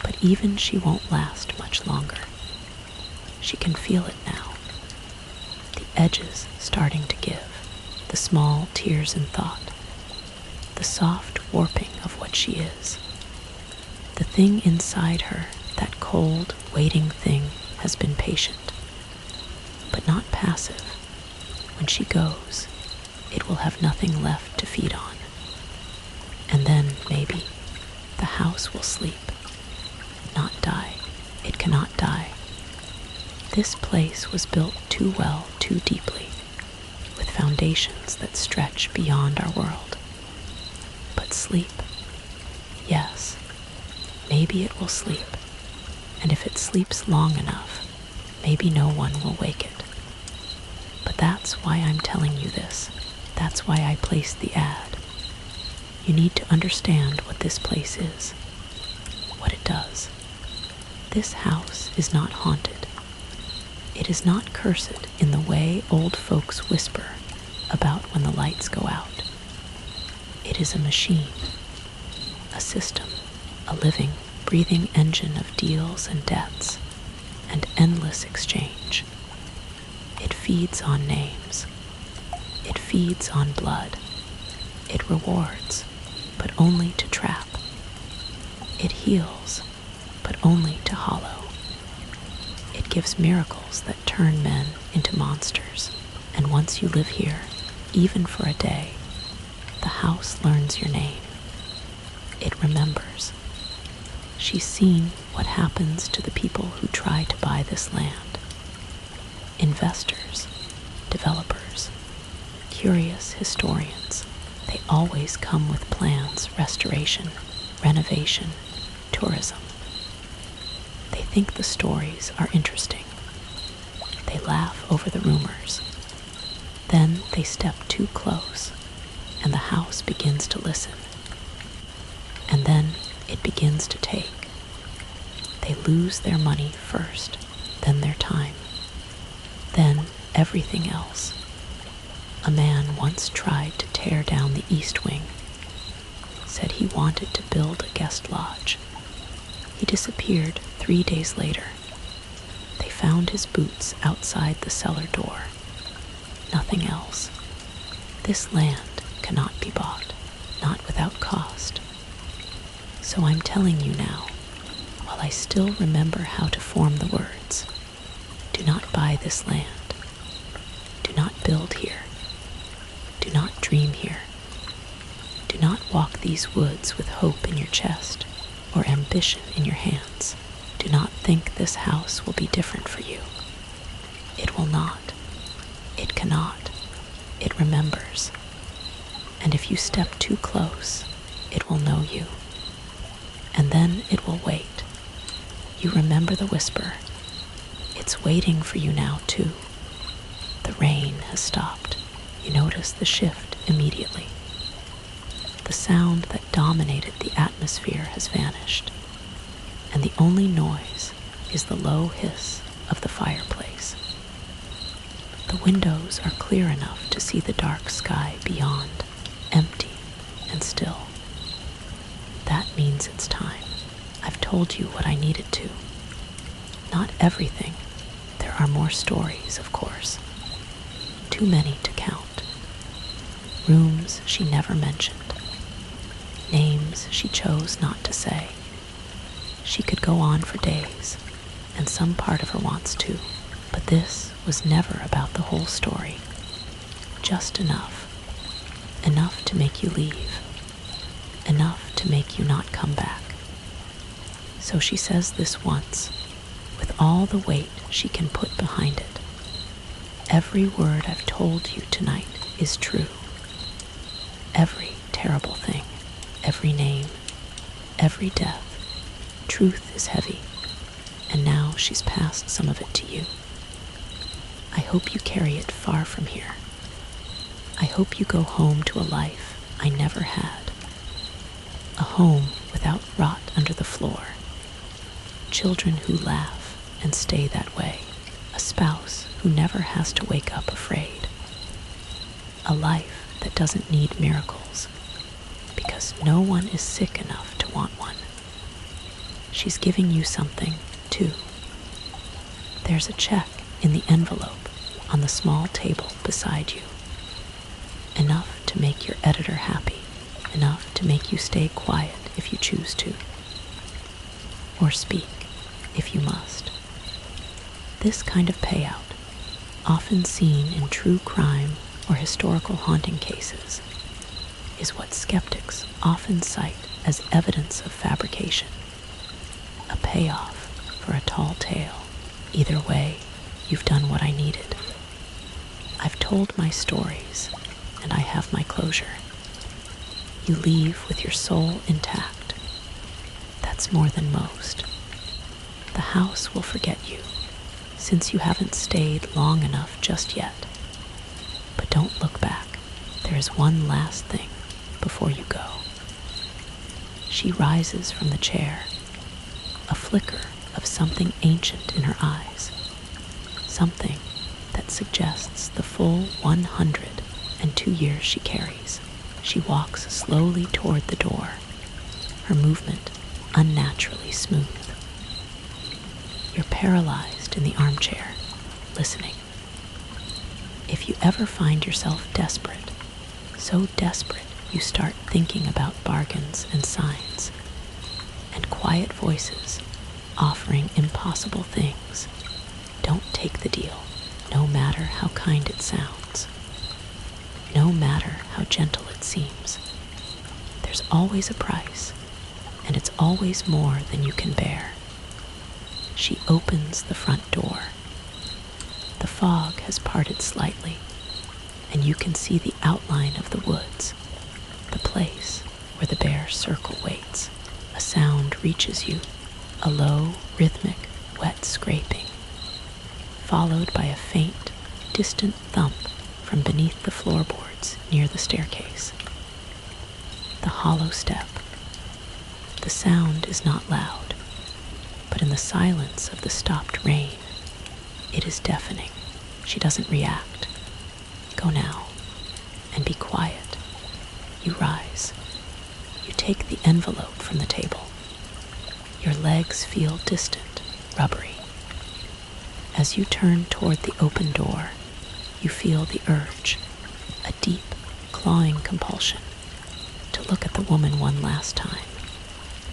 But even she won't last much longer. She can feel it now. The edges starting to give, the the small tears in thought, the soft warping of what she is. The thing inside her, that cold, waiting thing, has been patient, but not passive. When she goes, it will have nothing left to feed on. And then, maybe, the house will sleep, not die. It cannot die. This place was built too well, too deeply, with foundations that stretch beyond our world. But sleep, yes, maybe it will sleep, and if it sleeps long enough, maybe no one will wake it. But that's why I'm telling you this. That's why I placed the ad. You need to understand what this place is, what it does. This house is not haunted. It is not cursed in the way old folks whisper about when the lights go out. It is a machine, a system, a living, breathing engine of deals and debts and endless exchange. It feeds on names. It feeds on blood. It rewards, but only to trap. It heals, but only to hollow. It gives miracles that turn men into monsters, and once you live here, even for a day, the house learns your name. It remembers. She's seen what happens to the people who try to buy this land. Investors, developers, curious historians, they always come with plans, restoration, renovation, tourism. They think the stories are interesting. They laugh over the rumors. Then they step too close, and the house begins to listen. And then it begins to take. They lose their money first, then their time, then everything else. A man once tried to tear down the east wing, said he wanted to build a guest lodge. He disappeared 3 days later. They found his boots outside the cellar door. Nothing else. This land cannot be bought, not without cost. So I'm telling you now, while I still remember how to form the words, do not buy this land. Do not build here. Do not dream here. Do not walk these woods with hope in your chest or ambition in your hands. Do not think this house will be different for you. It will not. It cannot. It remembers. And if you step too close, it will know you. And then it will wait. You remember the whisper. It's waiting for you now, too. The rain has stopped. You notice the shift immediately. The sound that dominated the atmosphere has vanished, and the only noise is the low hiss of the fireplace. The windows are clear enough to see the dark sky beyond, empty and still. That means it's time. I've told you what I needed to. Not everything. There are more stories, of course. Too many to count. Rooms she never mentioned. Names she chose not to say. She could go on for days, and some part of her wants to, but this was never about the whole story. Just enough. Enough to make you leave. Enough to make you not come back. So she says this once, with all the weight she can put behind it. Every word I've told you tonight is true. Every terrible thing, every name, every death. Truth is heavy, and now she's passed some of it to you. I hope you carry it far from here. I hope you go home to a life I never had. A home without rot under the floor. Children who laugh and stay that way. A spouse who never has to wake up afraid. A life that doesn't need miracles, because no one is sick enough to want one. She's giving you something, too. There's a check in the envelope on the small table beside you. enough to make your editor happy, enough to make you stay quiet if you choose to, or speak if you must. This kind of payout, often seen in true crime or historical haunting cases, is what skeptics often cite as evidence of fabrication, a payoff for a tall tale. Either way, you've done what I needed. I've told my stories, and I have my closure. You leave with your soul intact. That's more than most. The house will forget you, since you haven't stayed long enough just yet. But don't look back. There is one last thing before you go. She rises from the chair, a flicker of something ancient in her eyes, something that suggests the full 102 years she carries. She walks slowly toward the door, her movement unnaturally smooth. You're paralyzed in the armchair, listening. If you ever find yourself desperate, so desperate you start thinking about bargains and signs, and quiet voices offering impossible things, don't take the deal, no matter how kind it sounds, no matter how gentle it seems. There's always a price, and it's always more than you can bear. She opens the front door. The fog has parted slightly, and you can see the outline of the woods, the place where the bear circle waits. A sound reaches you, a low, rhythmic, wet scraping, followed by a faint, distant thump from beneath the floorboards near the staircase. The hollow step. The sound is not loud, but in the silence of the stopped rain, it is deafening. She doesn't react. Go now, and be quiet. You rise. You take the envelope from the table. Your legs feel distant, rubbery. As you turn toward the open door, you feel the urge, a deep, clawing compulsion, to look at the woman one last time,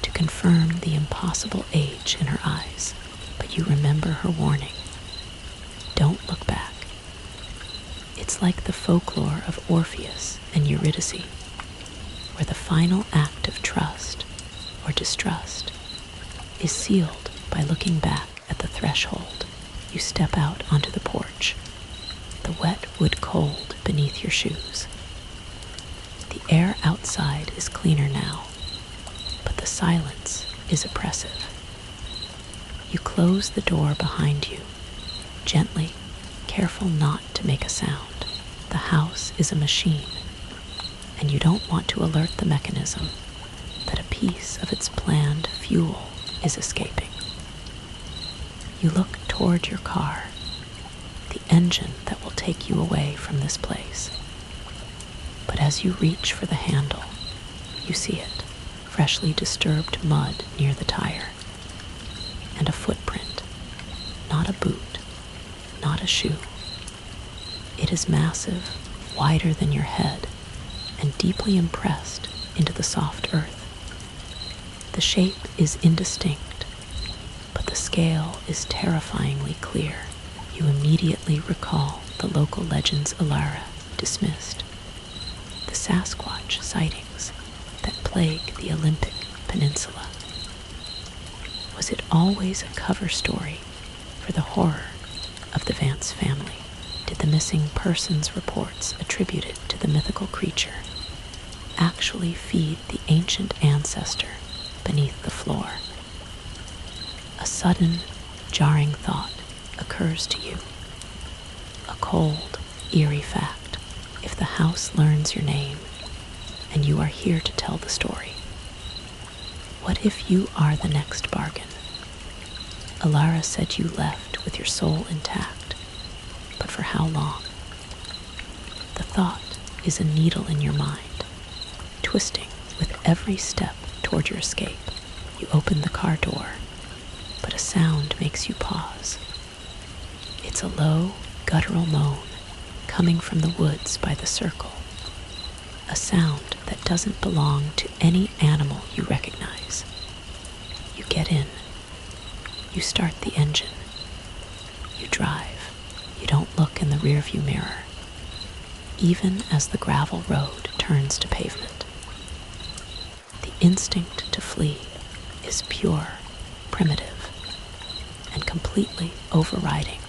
to confirm the impossible age in her eyes. But you remember her warning. Don't look back. It's like the folklore of Orpheus and Eurydice, where the final act of trust or distrust is sealed by looking back at the threshold. You step out onto the porch, the wet wood cold beneath your shoes. The air outside is cleaner now, but the silence is oppressive. You close the door behind you, gently, careful not to make a sound. The house is a machine, and you don't want to alert the mechanism that a piece of its planned fuel is escaping. You look toward your car, the engine that will take you away from this place. But as you reach for the handle, you see it, freshly disturbed mud near the tire, and a footprint, not a boot, not a shoe. It is massive, wider than your head, and deeply impressed into the soft earth. The shape is indistinct, but the scale is terrifyingly clear. You immediately recall the local legends Alara dismissed, the SASQUATCH sightings that plague the Olympic Peninsula. Was it always a cover story for the horror of the Vance family? Did the missing persons reports attributed to the mythical creature actually feed the ancient ancestor beneath the floor? A sudden, jarring thought occurs to you. A cold, eerie fact. If the house learns your name, and you are here to tell the story, what if you are the next bargain? Alara said you left with your soul intact, but for how long? The thought is a needle in your mind, twisting with every step toward your escape. You open the car door, but a sound makes you pause. It's a low, guttural moan coming from the woods by the circle. a sound that doesn't belong to any animal you recognize. You get in. You start the engine. You drive. You don't look in the rearview mirror, even as the gravel road turns to pavement. The instinct to flee is pure, primitive, and completely overriding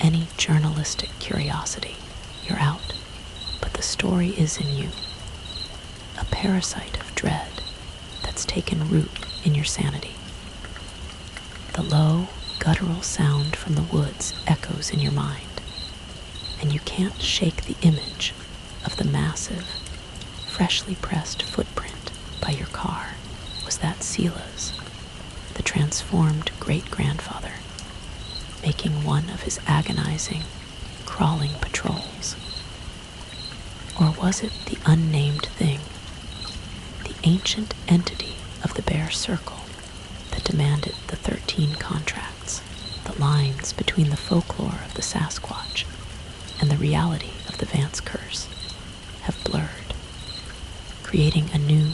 any journalistic curiosity. You're out, but the story is in you. A parasite of dread that's taken root in your sanity. The low, guttural sound from the woods echoes in your mind, and you can't shake the image of the massive, freshly pressed footprint by your car. Was that Sila's, the transformed great-grandfather, making one of his agonizing, crawling patrols? Or was it the unnamed thing, the ancient entity of the Bear Circle that demanded the 13 contracts? The lines between the folklore of the Sasquatch and the reality of the Vance curse have blurred, creating a new,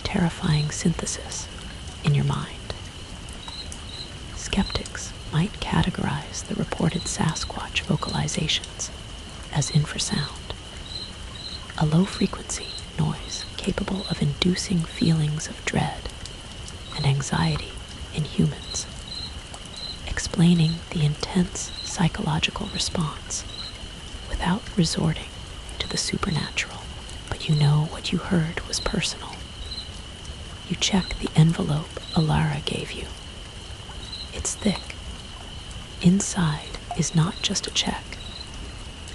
terrifying synthesis in your mind. Skeptics might categorize the reported Sasquatch vocalizations as infrasound, a low-frequency noise capable of inducing feelings of dread and anxiety in humans, explaining the intense psychological response without resorting to the supernatural. But you know what you heard was personal. You check the envelope Alara gave you. It's thick. Inside is not just a check,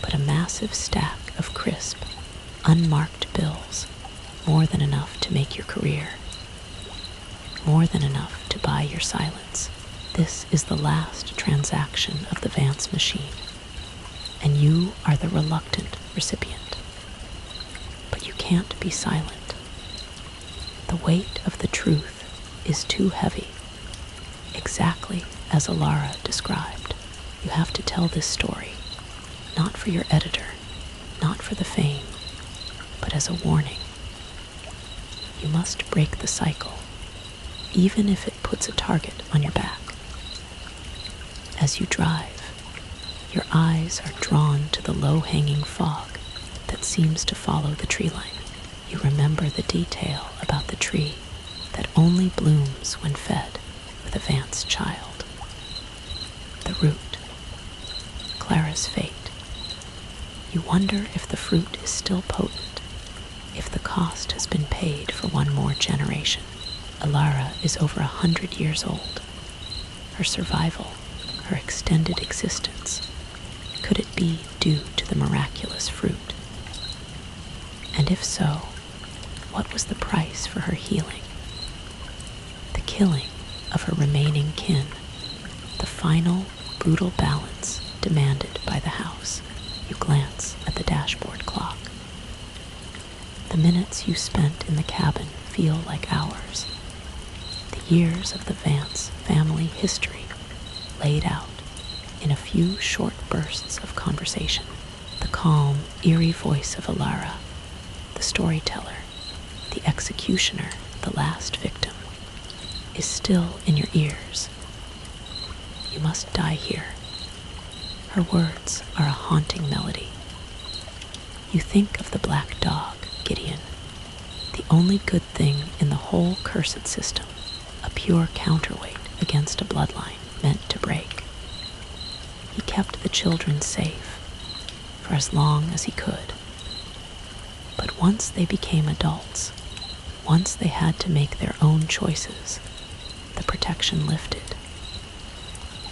but a massive stack of crisp, unmarked bills, more than enough to make your career, more than enough to buy your silence. This is the last transaction of the Vance machine, and you are the reluctant recipient. But you can't be silent. The weight of the truth is too heavy, exactly as Alara described. You have to tell this story, not for your editor, not for the fame, but as a warning. You must break the cycle, even if it puts a target on your back. As you drive, your eyes are drawn to the low-hanging fog that seems to follow the tree line. You remember the detail about the tree that only blooms when fed with a Vance child. The root, Clara's fate. You wonder if the fruit is still potent, if the cost has been paid for one more generation. Alara is over 100 years old. Her survival, her extended existence, could it be due to the miraculous fruit? And if so, what was the price for her healing? The killing of her remaining kin, the final brutal balance demanded by the house. You glance at the dashboard clock. The minutes you spent in the cabin feel like hours. The years of the Vance family history laid out in a few short bursts of conversation. The calm, eerie voice of Alara, the storyteller, the executioner, the last victim, is still in your ears. You must die here. Her words are a haunting melody. You think of the black dog, Gideon, the only good thing in the whole cursed system, a pure counterweight against a bloodline meant to break. He kept the children safe for as long as he could. But once they became adults, once they had to make their own choices, the protection lifted.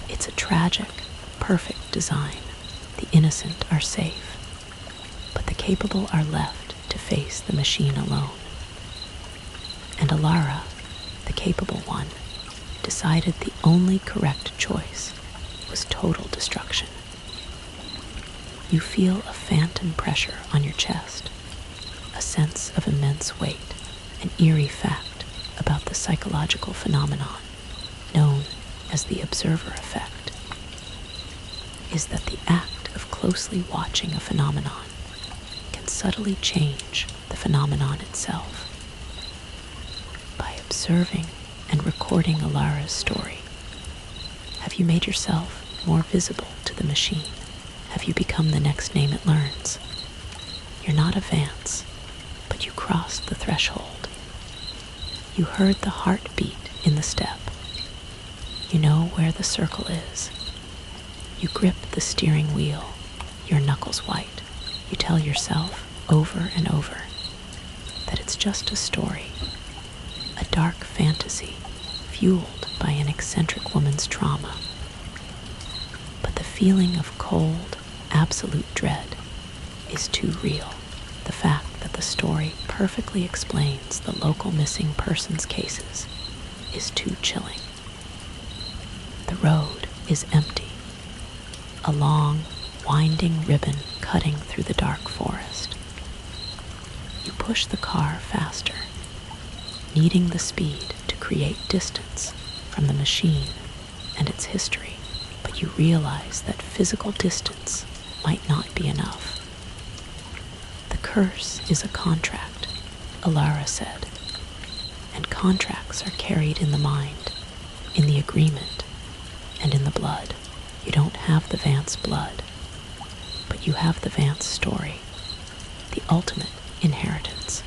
It's a tragic, perfect design. The innocent are safe, but the capable are left to face the machine alone. And Alara, the capable one, decided the only correct choice was total destruction. You feel a phantom pressure on your chest, a sense of immense weight, an eerie fact about the psychological phenomenon known as the observer effect is that the act of closely watching a phenomenon can subtly change the phenomenon itself. By observing and recording Alara's story, have you made yourself more visible to the machine? Have you become the next name it learns? You're not a Vance, but you crossed the threshold. You heard the heartbeat in the step. You know where the circle is. You grip the steering wheel, your knuckles white. You tell yourself over and over that it's just a story, a dark fantasy fueled by an eccentric woman's trauma. But the feeling of cold, absolute dread is too real. The fact that the story perfectly explains the local missing persons cases is too chilling. The road is empty, a long, winding ribbon cutting through the dark forest. You push the car faster, needing the speed to create distance from the machine and its history, but you realize that physical distance might not be enough. The curse is a contract, Alara said, and contracts are carried in the mind, in the agreement, and in the blood. You don't have the Vance blood, but you have the Vance story, the ultimate inheritance.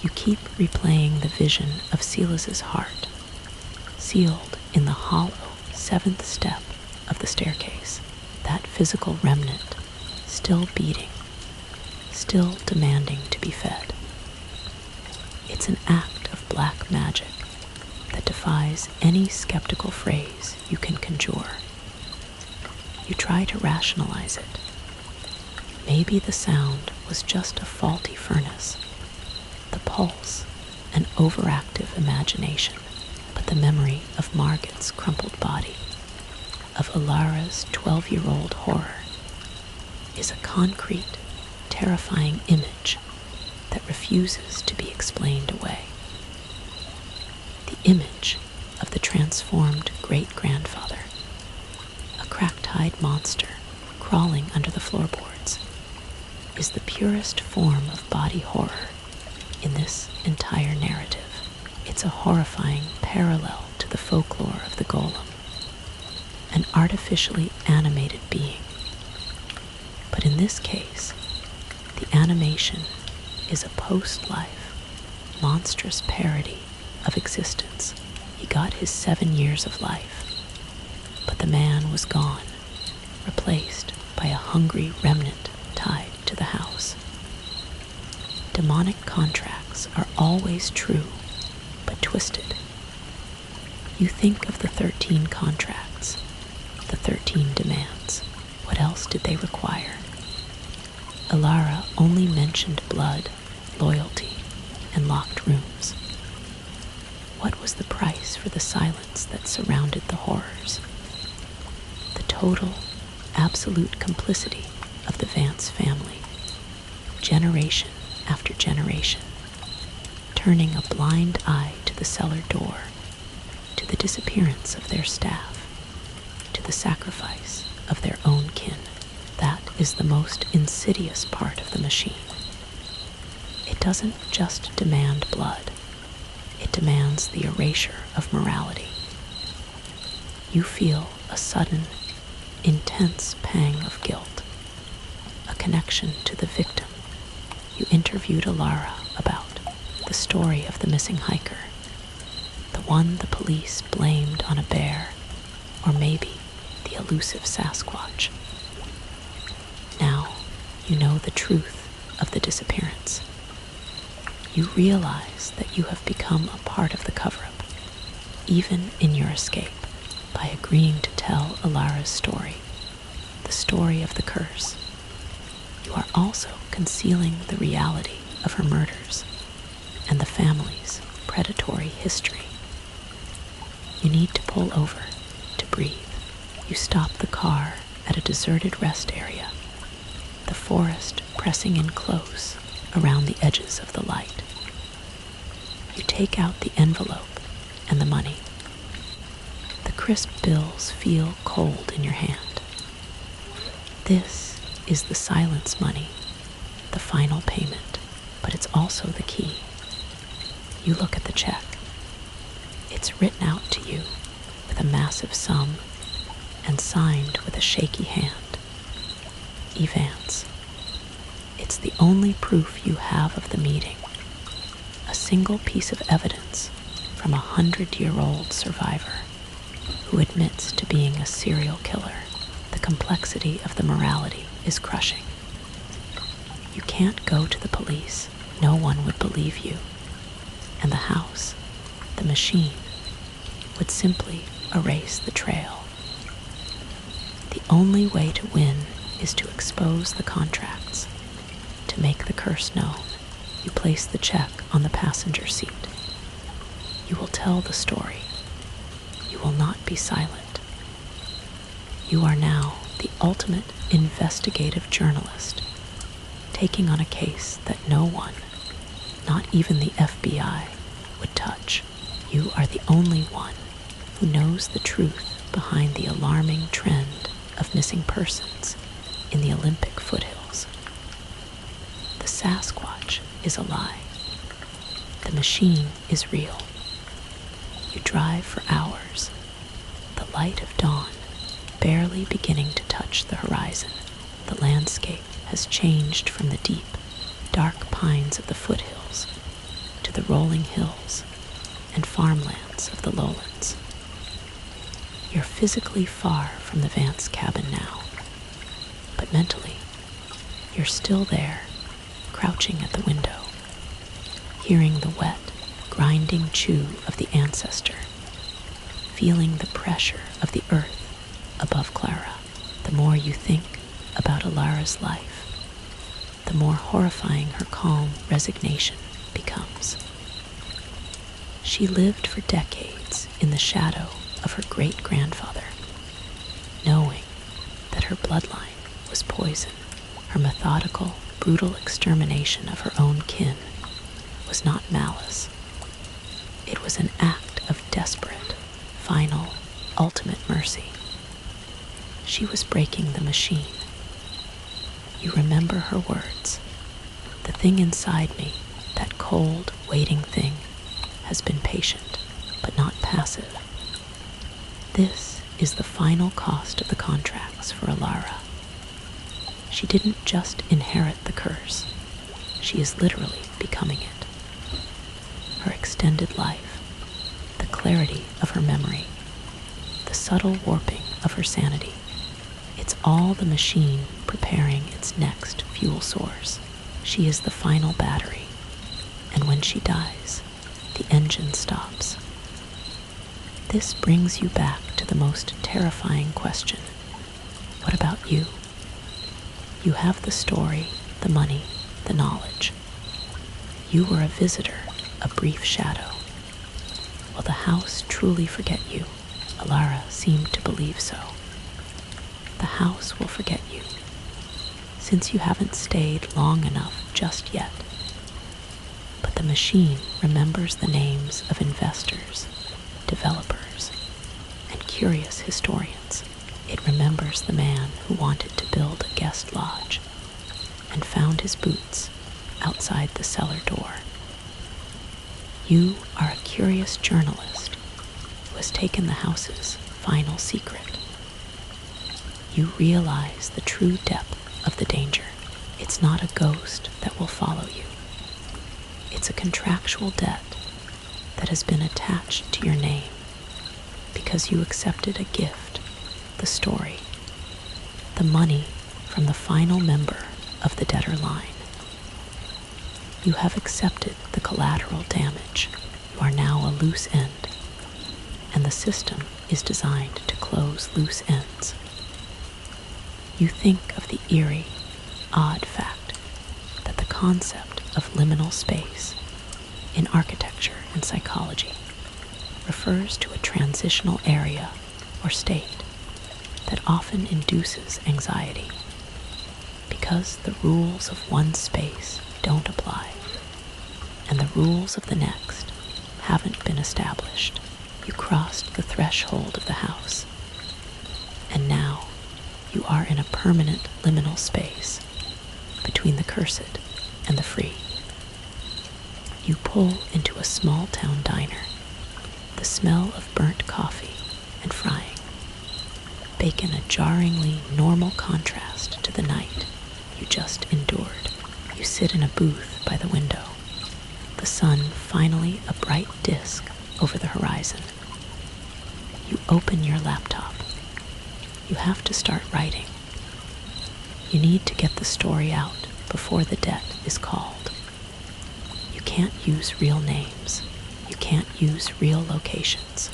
You keep replaying the vision of Silas's heart, sealed in the hollow 7th step of the staircase, that physical remnant, still beating, still demanding to be fed. It's an act of black magic that defies any skeptical phrase you can conjure. You try to rationalize it. Maybe the sound was just a faulty furnace, the pulse an overactive imagination, but the memory of Margit's crumpled body, of Alara's 12-year-old horror, is a concrete, terrifying image that refuses to be explained away. The image of the transformed great-grandfather, a cracked-eyed monster crawling under the floorboards, is the purest form of body horror in this entire narrative. It's a horrifying parallel to the folklore of the golem, an artificially animated being. But in this case, the animation is a post-life, monstrous parody of existence. He got his 7 years of life, but the man was gone, replaced by a hungry remnant tied to the house. Demonic contracts are always true, but twisted. You think of the 13 contracts, the 13 demands. What else did they require? Alara only mentioned blood, loyalty, and locked rooms. What was the price for the silence that surrounded the horrors? The total, absolute complicity of the Vance family, generation after generation, turning a blind eye to the cellar door, to the disappearance of their staff, to the sacrifice of their own kin. That is the most insidious part of the machine. It doesn't just demand blood. It demands the erasure of morality. You feel a sudden, intense pang of guilt, a connection to the victim you interviewed Alara about, the story of the missing hiker, the one the police blamed on a bear, or maybe the elusive SASQUATCH. Now you know the truth of the disappearance. You realize that you have become a part of the cover-up, even in your escape, by agreeing to tell Alara's story, the story of the curse. You are also concealing the reality of her murders and the family's predatory history. You need to pull over to breathe. You stop the car at a deserted rest area, the forest pressing in close around the edges of the light. You take out the envelope and the money. The crisp bills feel cold in your hand. This is the silence money, the final payment. but it's also the key. You look at the check. It's written out to you with a massive sum and signed with a shaky hand. Evance. It's the only proof you have of the meeting. A single piece of evidence from a 100-year-old survivor who admits to being a serial killer. The complexity of the morality is crushing. You can't go to the police. No one would believe you. And the house, the machine, would simply erase the trail. The only way to win is to expose the contracts. To make the curse known, you place the check on the passenger seat. You will tell the story. You will not be silent. You are now the ultimate investigative journalist, taking on a case that no one, not even the FBI, would touch. You are the only one who knows the truth behind the alarming trend of missing persons in the Olympic foothills. The SASQUATCH is a lie. The machine is real. You drive for hours, the light of dawn barely beginning to touch the horizon. The landscape has changed from the deep, dark pines of the foothills to the rolling hills and farmlands of the lowlands. You're physically far from the Vance cabin now, but mentally, you're still there, crouching at the window, hearing the wet, grinding chew of the ancestor, feeling the pressure of the earth above Clara. The more you think about Alara's life, the more horrifying her calm resignation becomes. She lived for decades in the shadow of her great-grandfather, knowing that her bloodline was poison. Her methodical, brutal extermination of her own kin was not malice. It was an act of desperate, final, ultimate mercy. She was breaking the machine. You remember her words. The thing inside me, that cold, waiting thing, has been patient, but not passive. This is the final cost of the contracts for Alara. She didn't just inherit the curse. She is literally becoming it. Her extended life, the clarity of her memory, the subtle warping of her sanity. It's all the machine preparing its next fuel source. She is the final battery, and when she dies, the engine stops. This brings you back to the most terrifying question. What about you? You have the story, the money, the knowledge. You were a visitor, a brief shadow. Will the house truly forget you? Alara seemed to believe so. The house will forget you, since you haven't stayed long enough just yet. But the machine remembers the names of investors, developers, and curious historians. It remembers the man who wanted to build a guest lodge and found his boots outside the cellar door. You are a curious journalist who has taken the house's final secret. You realize the true depth of the danger. It's not a ghost that will follow you. It's a contractual debt that has been attached to your name because you accepted a gift, the story, the money from the final member of the debtor line. You have accepted the collateral damage. You are now a loose end, and the system is designed to close loose ends. You think of the eerie, odd fact that the concept of liminal space in architecture and psychology refers to a transitional area or state that often induces anxiety because the rules of one space don't apply and the rules of the next haven't been established. You crossed the threshold of the house, and now you are in a permanent liminal space between the cursed and the free. You pull into a small town diner, the smell of burnt coffee and frying bacon a jarringly normal contrast to the night you just endured. You sit in a booth by the window, the sun finally a bright disk over the horizon. You open your laptop. You have to start writing. You need to get the story out before the debt is called. You can't use real names. You can't use real locations.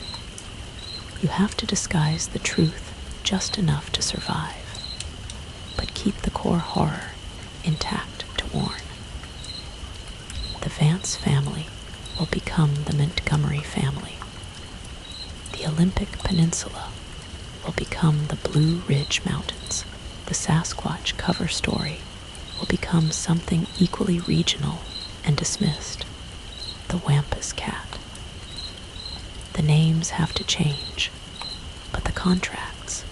You have to disguise the truth just enough to survive, but keep the core horror intact to warn. The Vance family will become the Montgomery family. The Olympic Peninsula will become the Blue Ridge Mountains. The SASQUATCH cover story will become something equally regional and dismissed, the Wampus Cat. The names have to change, but the contracts,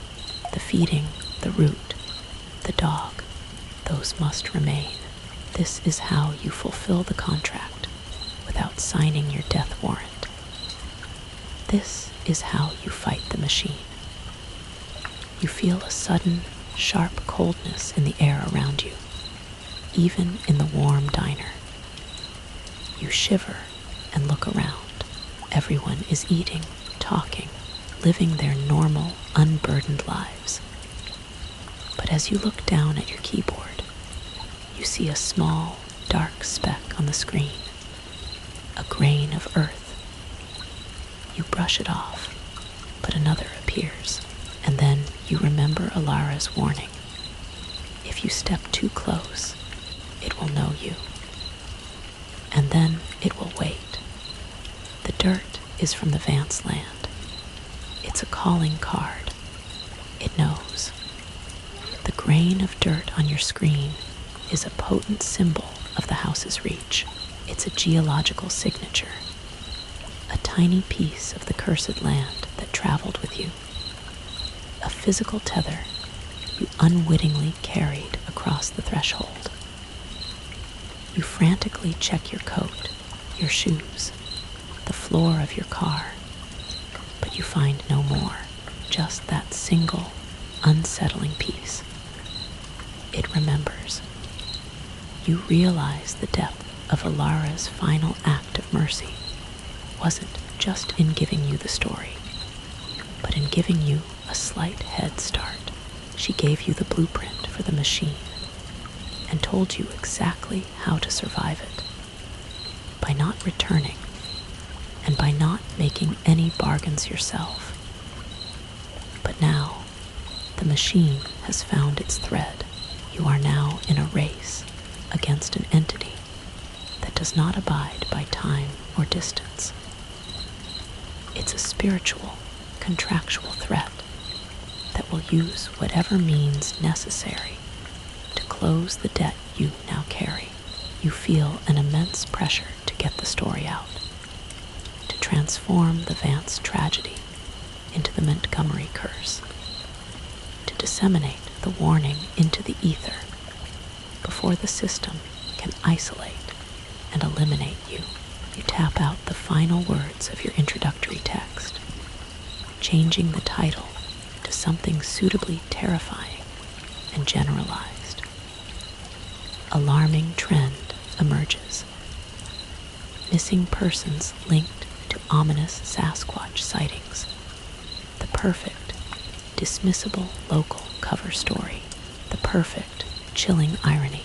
the feeding, the route, the dog, those must remain. This is how you fulfill the contract without signing your death warrant. This is how you fight the machine. You feel a sudden, sharp coldness in the air around you, even in the warm diner. You shiver and look around. Everyone is eating, talking, living their normal, unburdened lives. But as you look down at your keyboard, you see a small, dark speck on the screen, a grain of earth. You brush it off, but another appears, and then you remember Alara's warning. If you step too close, it will know you, and then it will wait. The dirt is from the Vance land. It's a calling card. It knows. The grain of dirt on your screen is a potent symbol of the house's reach. It's a geological signature, a tiny piece of the cursed land that traveled with you, a physical tether you unwittingly carried across the threshold. You frantically check your coat, your shoes, the floor of your car, but you find no more, just that single, unsettling piece. It remembers. You realize the depth of Alara's final act of mercy wasn't just in giving you the story, but in giving you a slight head start. She gave you the blueprint for the machine and told you exactly how to survive it, by not returning and by not making any bargains yourself. But now, the machine has found its thread. You are now in a race against an entity that does not abide by time or distance. It's a spiritual, contractual threat that will use whatever means necessary to close the debt you now carry. You feel an immense pressure to get the story out, to transform the Vance tragedy into the Montgomery curse, to disseminate the warning into the ether before the system can isolate and eliminate you. You tap out the final words of your introductory text, changing the title to something suitably terrifying and generalized. Alarming trend emerges. Missing persons linked to ominous Sasquatch sightings. The perfect, dismissible local cover story. The perfect, chilling irony.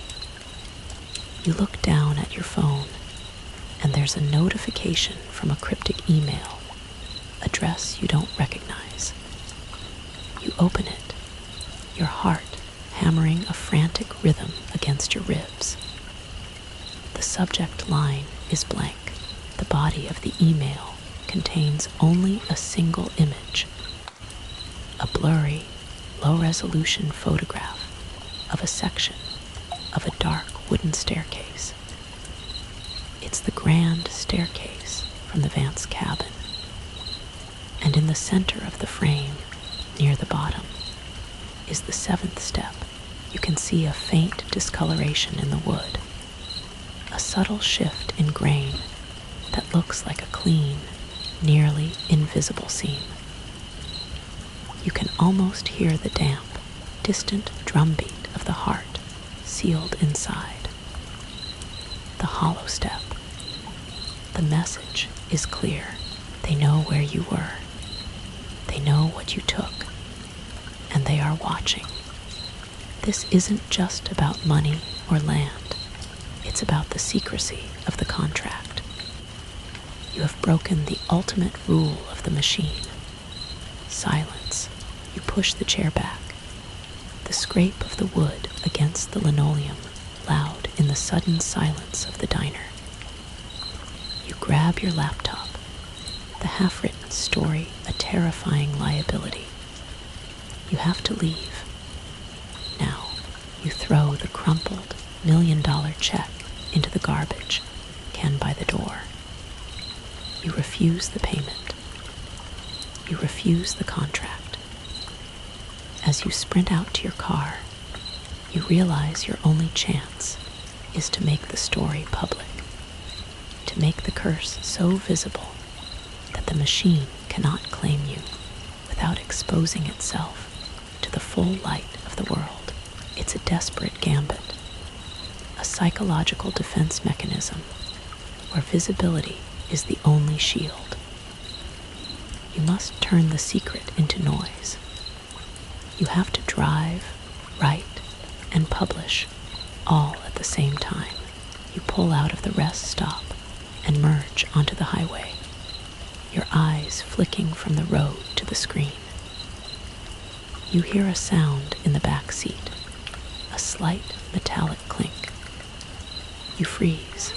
You look down at your phone, and there's a notification from a cryptic email, address you don't recognize. You open it, your heart hammering a frantic rhythm against your ribs. The subject line is blank. The body of the email contains only a single image, a blurry, low-resolution photograph of a section of a dark wooden staircase. It's the grand staircase from the Vance cabin, and in the center of the frame, near the bottom, is the 7th step. You can see a faint discoloration in the wood, a subtle shift in grain that looks like a clean, nearly invisible seam. You can almost hear the damp, distant drumbeat of the heart sealed inside. The hollow step. The message is clear. They know where you were. They know what you took. And they are watching. This isn't just about money or land. It's about the secrecy of the contract. You have broken the ultimate rule of the machine. Silence. You push the chair back. The scrape of the wood against the linoleum, loud in the sudden silence of the diner. You grab your laptop. The half-written story, a terrifying liability. You have to leave. Now, you throw the crumpled $1 million check into the garbage can by the door. You refuse the payment. You refuse the contract. As you sprint out to your car, you realize your only chance is to make the story public, to make the curse so visible that the machine cannot claim you without exposing itself to the full light of the world. It's a desperate gambit, a psychological defense mechanism where visibility is the only shield. You must turn the secret into noise. You have to drive, write, and publish all at the same time. You pull out of the rest stop and merge onto the highway, your eyes flicking from the road to the screen. You hear a sound in the back seat, a slight metallic clink. You freeze.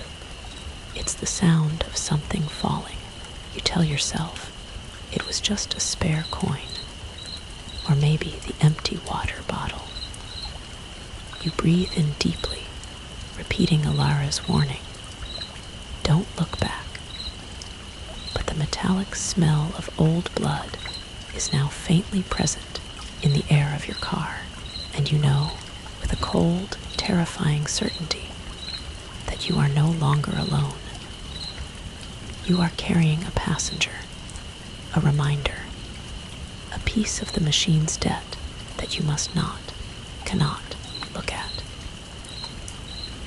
It's the sound of something falling. You tell yourself it was just a spare coin, or maybe the empty water bottle. You breathe in deeply, repeating Alara's warning. Don't look back. But the metallic smell of old blood is now faintly present in the air of your car, and you know, with a cold, terrifying certainty, that you are no longer alone. You are carrying a passenger, a reminder, a piece of the machine's debt that you must not, cannot look at.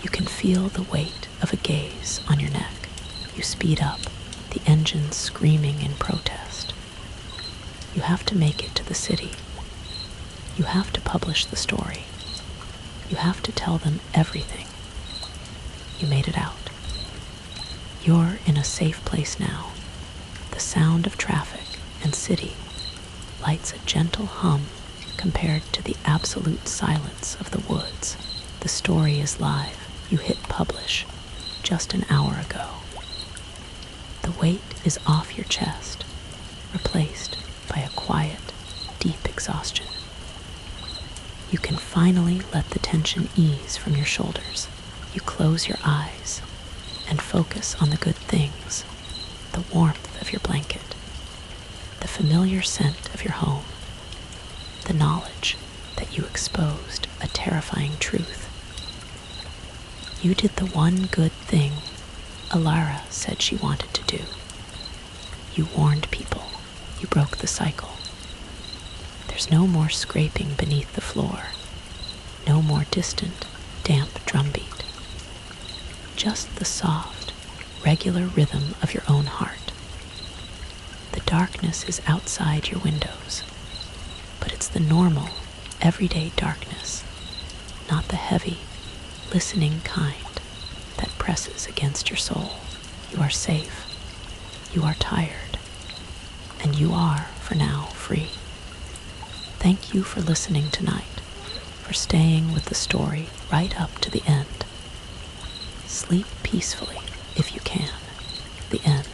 You can feel the weight of a gaze on your neck. You speed up, the engine screaming in protest. You have to make it to the city. You have to publish the story. You have to tell them everything. You made it out. You're in a safe place now. The sound of traffic and city lights a gentle hum compared to the absolute silence of the woods. The story is live. You hit publish just an hour ago. The weight is off your chest, replaced by a quiet, deep exhaustion. You can finally let the tension ease from your shoulders. You close your eyes and focus on the good things, the warmth of your blanket, the familiar scent of your home, the knowledge that you exposed a terrifying truth. You did the one good thing Alara said she wanted to do. You warned people. You broke the cycle. There's no more scraping beneath the floor. No more distant, damp drumbeat. Just the soft, regular rhythm of your own heart. The darkness is outside your windows, but it's the normal, everyday darkness, not the heavy, listening kind that presses against your soul. You are safe. You are tired. And you are, for now, free. Thank you for listening tonight, for staying with the story right up to the end. Sleep peacefully if you can. The end.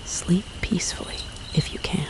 Sleep peacefully if you can.